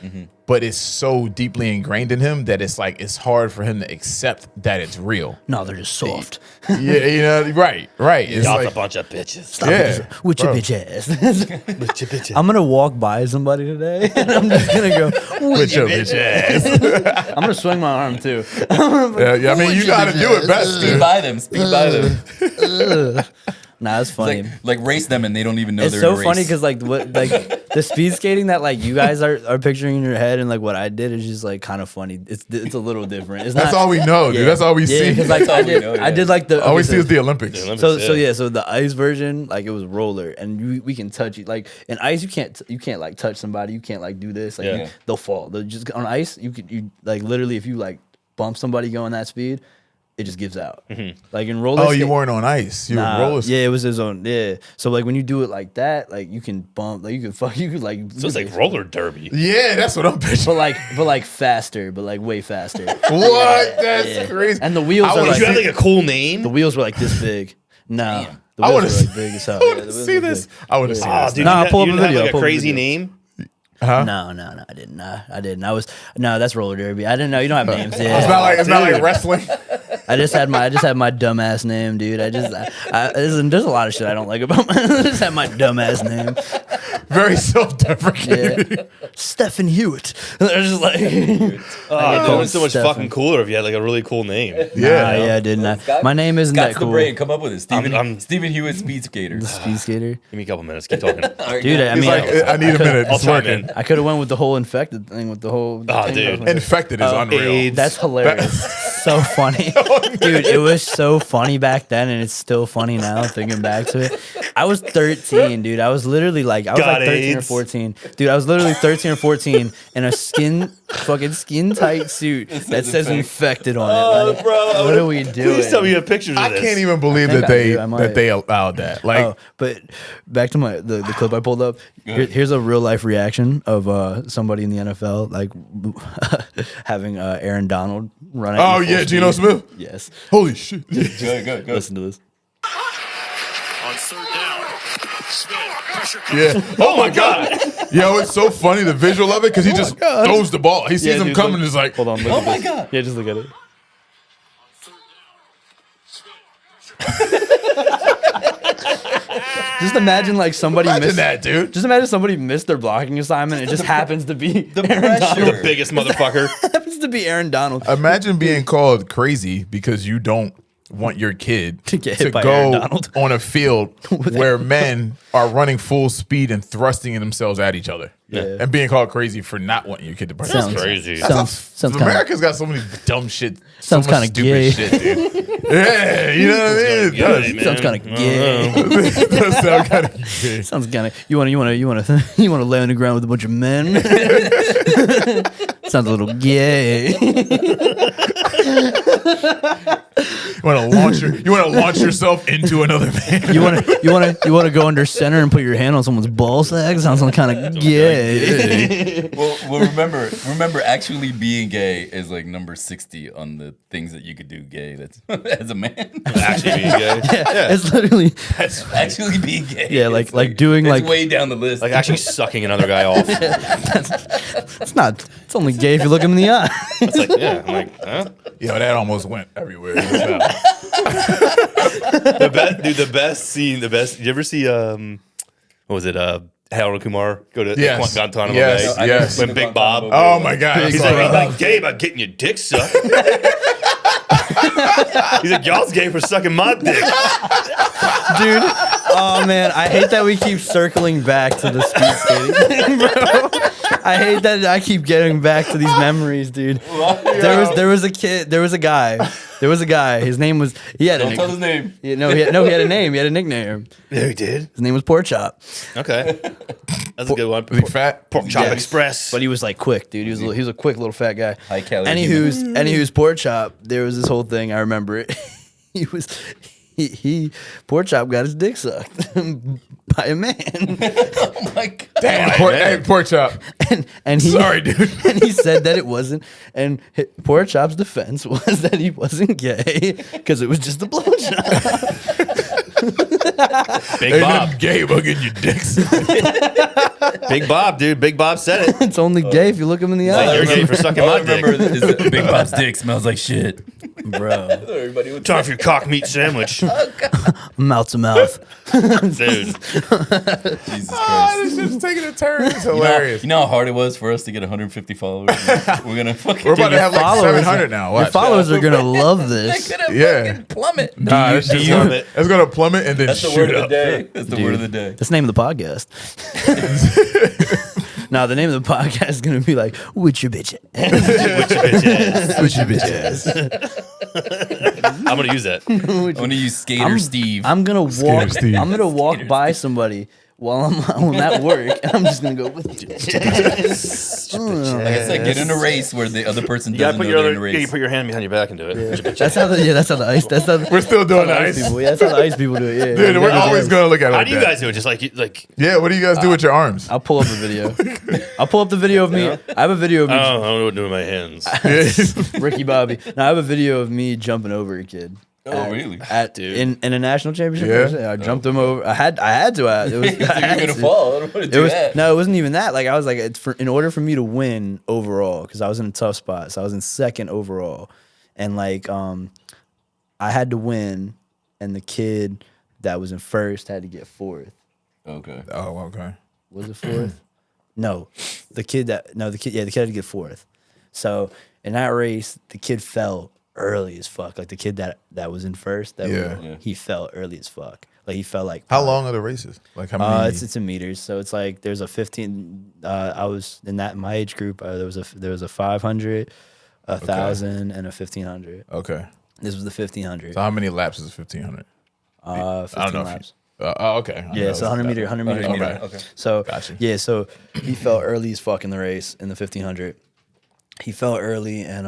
but it's so deeply ingrained in him that it's like it's hard for him to accept that it's real. No, they're just soft. Yeah, right. It's Y'all like, a bunch of bitches. Stop it. With your bitch ass. With your bitch ass. I'm gonna walk by somebody today, and I'm just gonna go with your bitch ass. I'm gonna swing my arm too. Yeah, I mean, you gotta do it best. Speed by them. Speed by them. Nah, it's funny. Like race them and they don't even know It's they're so in a race. funny because like the speed skating that like you guys are picturing in your head and like what I did is just like kind of funny. It's a little different. It's That's not, all we know, dude. That's all we see. because like I did like the All we see is the Olympics. So the ice version, like it was roller, and we can touch it. Like in ice, you can't like touch somebody. You can't like do this. Like they'll fall. They'll just on ice. You like literally if you like bump somebody going that speed, it just gives out. Like in roller. Oh, you weren't on ice. You were roller. Yeah, it was his own. Yeah. So like when you do it like that, like you can bump. Like you can like. So it's like roller derby. Yeah, that's what I'm picturing. But like faster, but like way faster. What? That's crazy. And the wheels are Did like you have like a cool name? the wheels were like this big. No. The I wheels want were to like big as hell. I want to see this. I want to see Oh, this. dude, Nah, you pull up didn't a have video, like a pull up a crazy video. name? No, I didn't. I didn't. No, that's roller derby. I didn't know. You don't have names. Yeah. It's not like wrestling. I just had my dumbass name, dude. There's a lot of shit I don't like about my. I just had my dumbass name. Very self-deprecating. Yeah. Stephen Hewitt. They're just like. It would be so much fucking cooler if you had like a really cool name. Yeah, didn't I? My name isn't Scott's that cool. the brain. Come up with it. I'm- Stephen Hewitt, speed skater. Speed skater. Give me a couple minutes. Keep talking. Dude, I He's mean, like, I need a minute. I'll It's chime working. in. I could have went with the whole infected thing with the whole. Oh, thing. dude. Infected is unreal. AIDS. That's hilarious. So funny. Dude, it was so funny back then, and it's still funny now thinking back to it. I was 13, dude. I was literally like, I was Got like 13 or AIDS. 14. Dude, I was literally 13 or 14 in a fucking skin tight suit that says infected on it. Like, bro. what are we doing? Please tell me you have pictures of I this. can't even believe think that I do. I might. they allowed that. Like, Oh, but back to the clip I pulled up. Here's a real life reaction of somebody in the NFL, like having Aaron Donald run. At you full speed. Geno Smith. Yes. Holy shit! Go. Listen to this. On third down, Smith, pressure Yeah. Oh my god. Yo, it's so funny the visual of it because he just God. throws the ball. He sees Yeah, him dude, coming, look- and is like, Hold on. Look Oh at my this. God. Yeah, just look at it. Just imagine like somebody imagine missed that, dude. Just imagine somebody missed their blocking assignment. It just happens to be The Aaron pressure. Donald. The biggest motherfucker. Happens to be Aaron Donald. Imagine being called crazy because you don't want your kid To get hit by Aaron go Donald. on a field where men are running full speed and thrusting themselves at each other. Yeah. And being called crazy for not wanting your kid to participate. Sounds crazy. Sounds kind of America's got so many dumb shit. Sounds so much kinda gay. stupid shit, dude. Yeah, you know what I mean? It does. man. sounds kind of gay. It does sound kind of gay. Sounds kind of you want to lay on the ground with a bunch of men. Sounds a little gay. You want to launch yourself into another man. You want to go under center and put your hand on someone's ball sack. Sounds kind of gay. Well, remember, actually being gay is like number 60 on the things that you could do gay. That's as a man. Actually being gay. Yeah, it's literally Actually being gay. Yeah, is like doing it's like way down the list. Like actually sucking another guy off. it's not. It's only gay if you look him in the eye. It's like, yeah. I'm like, huh? Yo, that almost went everywhere. The best scene, Did you ever see what was it? Harold Kumar go to Yes. Guantanamo Yes. Bay. Yes. When Big Bob. Oh my god. He's Sorry. like gay about getting your dick sucked. He's like, y'all's gay for sucking my dick. Dude. Oh man, I hate that we keep circling back to the speed skating, bro. I hate that I keep getting back to these memories, dude. There was a guy. His name was Don't tell his name. He had a name. He had a nickname. Yeah, he did. His name was Pork Chop. Okay, that's a good one. Was he fat? Pork Chop Yes. Express. But he was like quick, dude. He was a quick little fat guy. High calorie Anywho's Pork Chop. There was this whole thing. I remember it. Pork Chop got his dick sucked by a man. Oh my god. Damn, man. pork chop. and he Sorry, dude. and he said that it wasn't. And Pork Chop's defense was that he wasn't gay because it was just a blowjob. Big Ain't Bob. nothing gay about getting your dicks. Big Bob, dude. Big Bob said it. It's only gay if you look him in the eye, You're gay for sucking All I my dick. remember is that Big Bob's dick smells like shit. bro. Everybody would Time for your cock meat sandwich, Mouth to mouth. dude. Jesus Ah, Christ. this shit's taking a turn. It's hilarious. You know how hard it was for us to get 150 followers? We're gonna fucking We're about to have like followers- 700 now. Your Watch. followers are gonna love this. They're gonna Yeah. fucking plummet. Nah, it's just plummet? it's gonna plummet and then That's the shoot word of the up. day. That's the word of the day. That's the name of the podcast. Now the name of the podcast is gonna be like "With Your Bitch Ass." With your bitch ass. I'm gonna use that. I want to use Skater Steve. I'm gonna walk. Steve. I'm gonna walk by somebody while I'm at work, and I'm just gonna go with you. Like I said, get in a race where the other person You gotta doesn't put know your they're in a other. race. You put your hand behind your back and do it. That's how the ice. That's how We're still doing the ice. people. Yeah, that's how the ice people do it. Yeah, Dude, we're always gonna look at it How like do you that. guys do it? Just like Yeah, what do you guys do with your arms? I'll pull up a video. I'll pull up the video of me. I have a video of me, I don't know what to do with my hands. Ricky Bobby. Now I have a video of me jumping over a kid. Oh, really? In a national championship. Yeah? I jumped him over. I had to. It was, You're gonna fall. I don't want to It do was that. no, it wasn't even that. Like I was like, in order for me to win overall, because I was in a tough spot, so I was in second overall, and like I had to win, and the kid that was in first had to get fourth. Okay. Oh, okay. Was it fourth? No, the kid had to get fourth. So in that race, the kid fell early as fuck. Like the kid that was in first, he fell early as fuck. Like he fell like How long are the races? Like how many? it's in meters, so it's like there's a 15. I was in my age group. There was a 500, 1,000, and a 1,500. Okay. This was the 1,500. So how many laps is 1,500? 15 I don't know. laps. Okay. Yeah, so 100 meter. Okay. So Gotcha. yeah, so he fell early as fuck in the race in the 1500. He fell early, and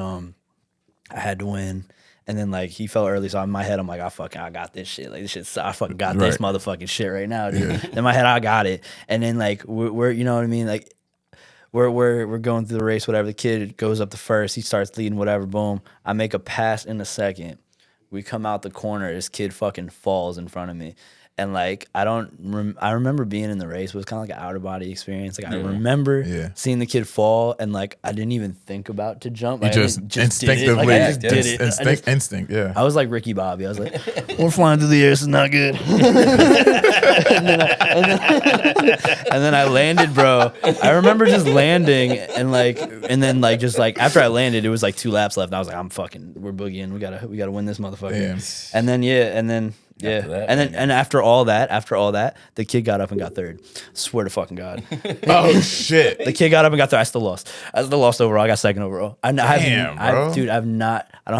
I had to win. And then like he fell early, so in my head I'm like, I got this shit. Like this shit, I fucking got this motherfucking shit right now, dude. In my head, I got it. And then like we're you know what I mean, like we're going through the race, whatever. The kid goes up the first, he starts leading, whatever. Boom, I make a pass in the second. We come out the corner, this kid fucking falls in front of me. And like I remember being in the race, but it was kind of like an outer body experience. Like I remember seeing the kid fall, and like I didn't even think about to jump. You Like, just instinctively, instinctively, I just did it. instinct. Yeah. I was like Ricky Bobby. I was like, we're flying through the air, this is not good. and then I landed, bro. I remember just landing and then just like after I landed, it was like 2 laps left. And I was like, we're boogieing. We gotta win this motherfucker. Yeah. And then after all that, the kid got up and got third. Swear to fucking God. Oh shit. The kid got up and got third. I still lost overall. I got second overall. Bro. I don't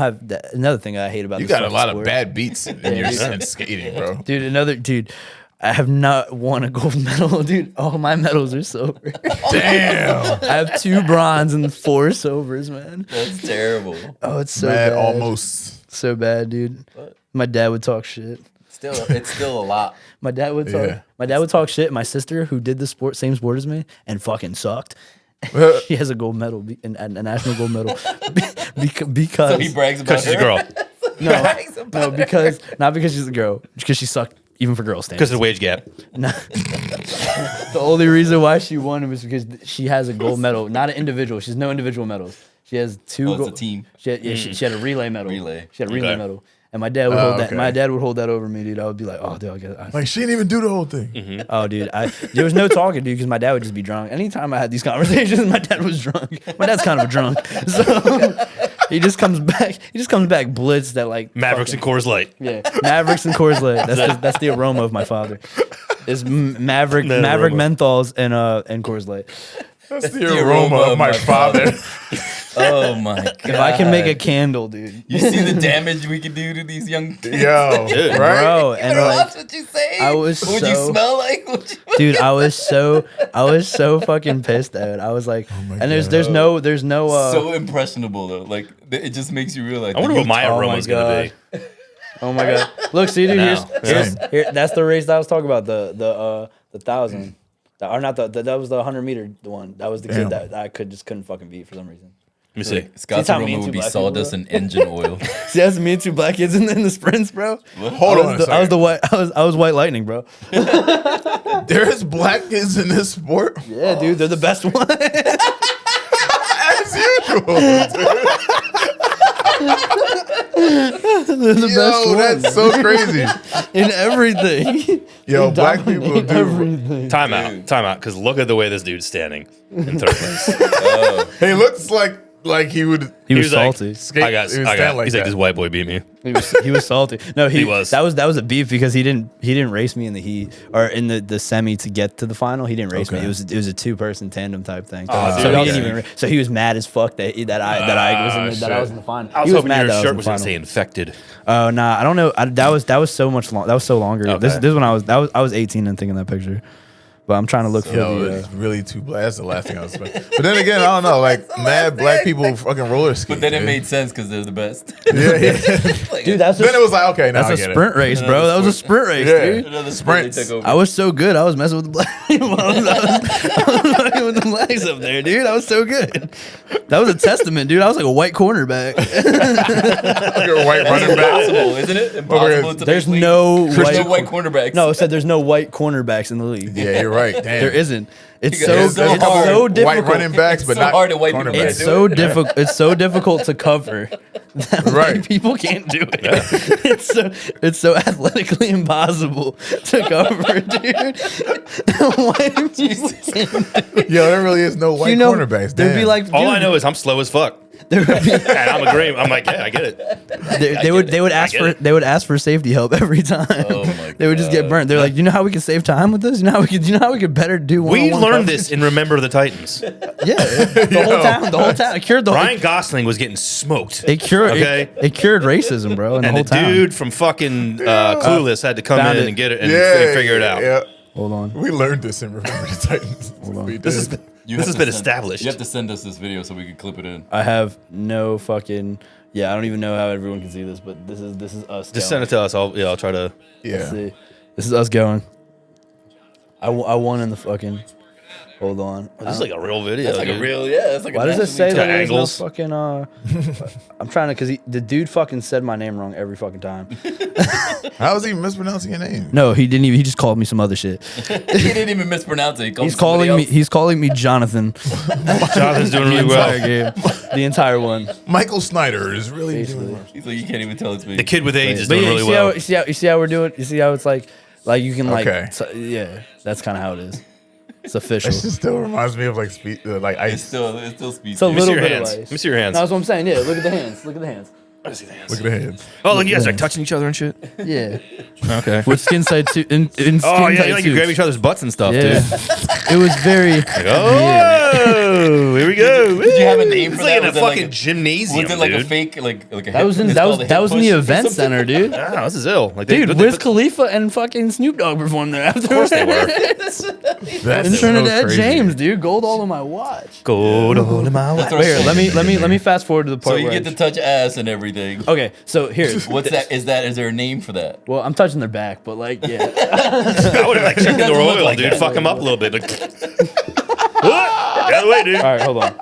have that. Another thing I hate about You this got a fucking lot sport. of bad beats in your in skating, bro. Dude, I have not won a gold medal, dude. All my medals are silver. Damn. I have 2 bronze and 4 silvers, man. That's terrible. Oh, it's so Mad bad. almost. So bad, dude. My dad would talk shit. It's still a lot. My dad would talk. Yeah. My dad would talk shit. My sister, who did the same sport as me, and fucking sucked. She has a gold medal, a national gold medal, because So he brags about Because she's a her. girl. because not because she's a girl, because she sucked even for girl standards. Because of the wage gap. No. The only reason why she won was because she has a gold medal, not an individual. She has no individual medals. She has 2 it's a team. She had a relay medal. Relay. She had a relay Okay. medal. And my dad would hold that. okay. My dad would hold that over me, dude. I would be like, "Oh, dude, I Like she didn't even do the whole thing. oh, dude, there was no talking, dude, because my dad would just be drunk. Anytime I had these conversations, my dad was drunk. My dad's kind of a drunk, so he just comes back. He just comes back blitzed that like Mavericks and Coors Light. yeah, Mavericks and Coors Light. That's the aroma of my father. Is Maverick menthols and Coors Light. That's the aroma of my father. Oh my god! If I can make a candle, dude, You see the damage we can do to these young kids? Yo, right? bro, and like, That's what you say. I was What would you so- smell like? dude, I was so fucking pissed, dude. I was like, and there's no so impressionable though. Like it just makes you realize. I wonder that what my Oh my aroma's going to be. Oh my god! Look, see, dude, Now. here, that's the race that I was talking about. The 1,000, or not that was the 100 meter one. That was the kid that I couldn't fucking beat for some reason. Let me see. Scott's See how me aroma and would two be black people, sawdust bro? and engine oil. See, that's me and 2 black kids in the sprints, bro. Hold on a second. I was the white. I was white lightning, bro. There's black kids in this sport Yeah, dude, they're the best one. as usual. They're the best Yo, one that's so crazy. in everything. Yo, They black people dominate do. everything. Time out. Because look at the way this dude's standing in third place. He looks like he would. He was like, salty. skate. I got. He would stand like He's like, that. this white boy beat me. He was salty. No, he was. That was a beef because he didn't race me in the heat or in the semi to get to the final. He didn't race me. Okay. It was a 2-person tandem type thing. Oh, so dude, he didn't okay. even. So he was mad as fuck that I was in the final. I was He hoping mad your that I shirt was was in going the to say final. infected. Oh nah, I don't know. That was so much long. That was so longer. Okay. This when I was 18 and thinking that picture. But I'm trying to look for Yo, the. it's really too black. That's the last thing I was expecting. But then again, I don't know. Like mad black people fucking roller skate. But then it dude. made sense because they're the best. Yeah. Dude, that's Then it was like, okay, now that's I a get sprint race, bro. That was a sprint race, Yeah. dude. Another Sprints. they took over. I was so good. I was messing with the black people. I was fucking with the legs up there, dude. I was so good. That was a testament, dude. I was like a white cornerback. it. Like a white running back. Impossible, isn't it? Impossible to There's make no league. There's no white. white cornerbacks. No, it said there's no white cornerbacks in the league. Yeah, you're right. Damn. There isn't. It's You so guys- There's it's so hard. white difficult. running backs, but so not hard that white people cornerbacks. It's do so it. difficult. It's so difficult to cover. That Right. white people can't do it. It's so athletically impossible to cover, dude. White people can't do it. Yo, there really is no white You know, cornerbacks. there'd be Damn. like, All dude, I know is I'm slow as fuck. There would be, And I'm agreeing. I'm like, yeah, I get it. they would ask for safety help every time. Oh my They would just get burnt. They're like, you know how we can save time with this? You know how we could better do We one-on-one learned coverage? this in Remember the Titans. Yeah, the whole town. It cured the Ryan Gosling was getting smoked. It cured Okay. it cured racism, bro, in the And whole the town. dude from fucking Clueless had to come Found in it. and get it and figure it out. Yeah. Hold on. We learned this in Remember the Titans. We This did. has been established. You have to send us this video so we can clip it in. I have no fucking I don't even know how everyone can see this, but this is us. Just send it to us. I'll try to. Yeah. See. This is us going. I won in the fucking. Hold on. This is like a real video. That's like dude. a real, yeah. That's like Why a does it say that there's no angles. fucking I'm trying to because the dude fucking said my name wrong every fucking time. How is he mispronouncing your name? No, he didn't even. He just called me some other shit. He didn't even mispronounce it. He's calling me Jonathan. Jonathan's doing The really entire well. game. The entire one. Michael Snyder is really Basically. doing well. He's like, you can't even tell it's me. The kid with AIDS is But doing yeah, really you see well. how you see how we're doing. You see how it's like you can Okay. yeah. That's kind of how it is. It's official. It just still reminds me of like It's ice. still speech. It's a Let me see little your bit hands. of Let ice. me see your hands. No, that's what I'm saying. Yeah, look at the hands. Look at the hands. Let me see the hands. Look at the hands. Oh, look, you guys are Yeah. like touching each other and shit. Yeah. Okay. With skin tight suit. In skin Oh yeah, tight you like you suits. grab each other's butts and stuff, Yeah. dude. It was very. Oh, here we go. Did you have a name It's for like that? in a Was it fucking like gymnasium, Was it like dude. a fake, like a That was in it's that called was a that hip was in the push or event something? center, dude. Ah, this is ill. Like Dude, they Wiz put- Khalifa and fucking Snoop Dogg performed there after. Of course they were. That's In so Trinidad crazy. James, dude, gold all on my watch. Gold on my watch. That's what I'm Wait, here, saying. let me fast forward to the So part you where get to touch ass and everything. okay, so here, What's that? Is there a name for that? well, I'm touching their back, but like, yeah, I would have like chicken doesn't or look oil, like dude. that. Fuck him up a little bit. Like, what? Get out of the way, dude. all right, hold on,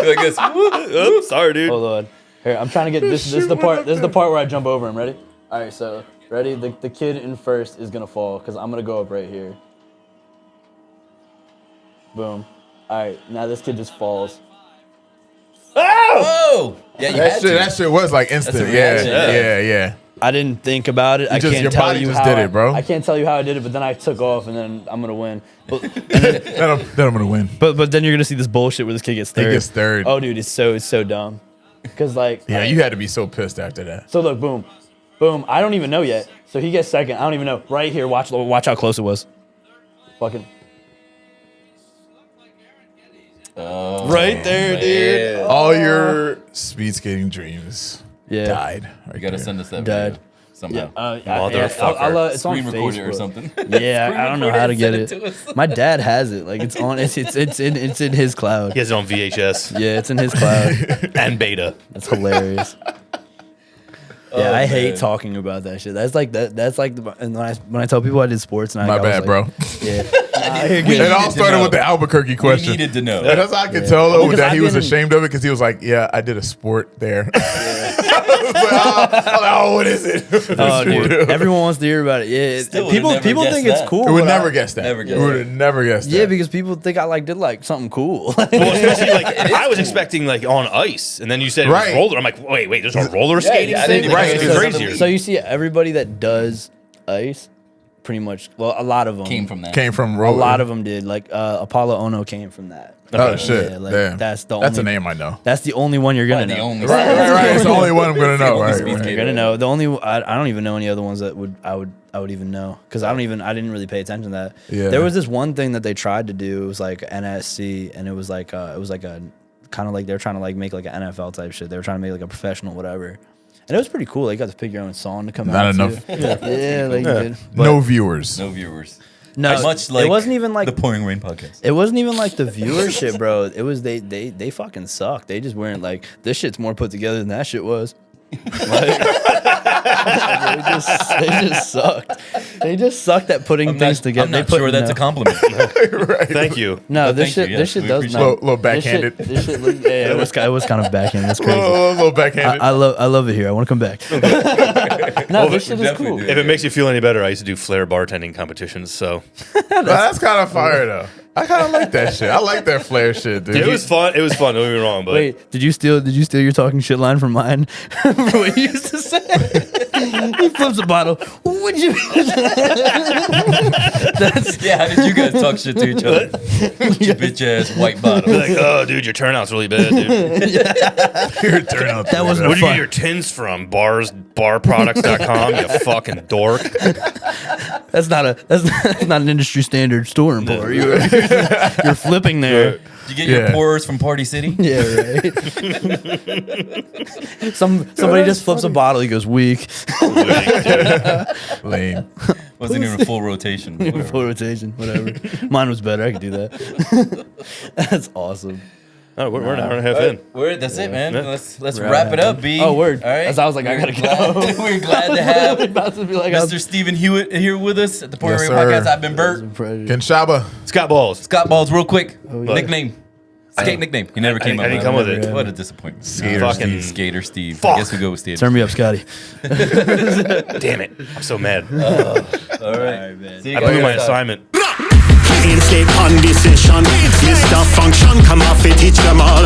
Like this. Oops, sorry, dude. hold on. Here, I'm trying to get this. This is the part. This is the part where I jump over him. Ready? All right, so ready. The kid in first is gonna fall because I'm gonna go up right here. Boom. All right, now this kid just falls. Oh! Yeah, you had to. That shit was like instant. That's a Yeah, reaction, yeah. I didn't think about it. I just- can't your tell body you just how did it, bro. I can't tell you how I did it, but then I took off, and then I'm gonna win. But Then I'm gonna win. but then you're gonna see this bullshit where this kid gets He third. gets third. Oh, dude, it's so dumb. Cause like Yeah, you had to be so pissed after that. So look, boom, boom. I don't even know yet. So he gets second. I don't even know. Right here, watch how close it was. Fucking. Right there, dude. All your speed skating dreams Yeah. died. Right You gotta there. send us that Dad. video somehow. Motherfucker. It's on Screen record it Facebook or something. Yeah, I don't know how to get Send it. to us. My dad has it. Like it's on. It's in his cloud. He has it on VHS Yeah, it's in his cloud. and beta. That's hilarious. Yeah, I hate man. talking about that shit. That's like that. That's like and when I tell people I did sports and My I bad, was like, bro. Yeah. We It all needed to started know. with the Albuquerque We question. needed to know. And that's how I could tell though Because that he I've was been in- ashamed of it because he was like, "Yeah, I did a sport there." I was like, oh, what is it? Oh, dude, everyone wants to hear about it. Yeah, Still would've people never guessed think it's that. cool. We would but I- never guess that. Never We guessed would have never guessed that. Yeah, because people think I did something cool. Well, especially like I was expecting like on ice, and then you said it was Right. roller. I'm like, wait, there's a roller skating I thing. didn't Right, It's because- crazier. So you see, everybody that does ice, pretty much. Well, a lot of them Came from that. Came from A roller. lot of them did. Like Apollo Ono came from that. Oh shit! Yeah, like, Damn. that's the That's a only- name I know. That's the only one you're gonna Probably the know. only. Right. It's the only one I'm gonna know. Only Right. speed right. skater. You're gonna know. The only I don't even know any other ones that I would even know because I didn't really pay attention to that. Yeah. There was this one thing that they tried to do. It was like NSC, and it was like a kind of like they're trying to like make like an NFL type shit. They were trying to make like a professional whatever. And it was pretty cool. Like, you got to pick your own song to come Not out. enough. To. Yeah, like you did. No viewers. No viewers. No, Much like it wasn't even like the Pouring Rain podcast. it wasn't even like the viewership, bro. It was they fucking sucked. They just weren't like this shit's more put together than that shit was. Like, they just sucked. They just sucked at putting things together. I'm not They put- sure that's no. a compliment. Thank you. No, Oh, this thank shit. you, This yeah, shit we does appreciate not. it. Little This shit- backhanded. This shit, yeah, it was kind of backhanded. It's crazy. A little backhanded. I love it here. I want to come back. No, this shit is definitely cool. do. If it makes you feel any better, I used to do flair bartending competitions. So That's kind of fire though. I kind of like that shit. I like that flair shit, dude. it was fun. It was fun. Don't get me wrong, but Wait, did you steal your talking shit line from mine? For what you used to say? He flips a bottle. Would you? That's Yeah, how did you guys talk shit to each other? Your bitch ass white bottom. Like, oh, dude, your turnout's really bad, dude. Your turnout. That was Where'd you fun. get your tins from? Barproducts.com, you fucking dork. That's not an industry standard store import. You're flipping there. You get your pours from Party City? Yeah, right. Somebody just flips a bottle. He goes weak. Lame. Wasn't even a full rotation. Whatever. Full rotation, whatever. Mine was better. I could do that. That's awesome. Oh, we're an hour and a half in. That's it, man. Yeah. Let's wrap it up, B. Oh, word. All right. As I was like, I gotta go. We're glad to have About to be like, Mr. Stephen Hewitt here with us at the Point Yes, Radio sir. Podcast. I've been Bert. Kenshaba. Scott Balls. Scott Balls, real quick. yeah. Nickname. Skate nickname. He never came up I didn't with come it. with it. What a disappointment. Skater Fucking Steve. Skater Steve. Fuck. I guess we go with Steve. Turn me up, Scotty. Damn it. I'm so mad. All right. See you I blew my guys. assignment. Instate on decision. Mr. Function, come off it, teach them all.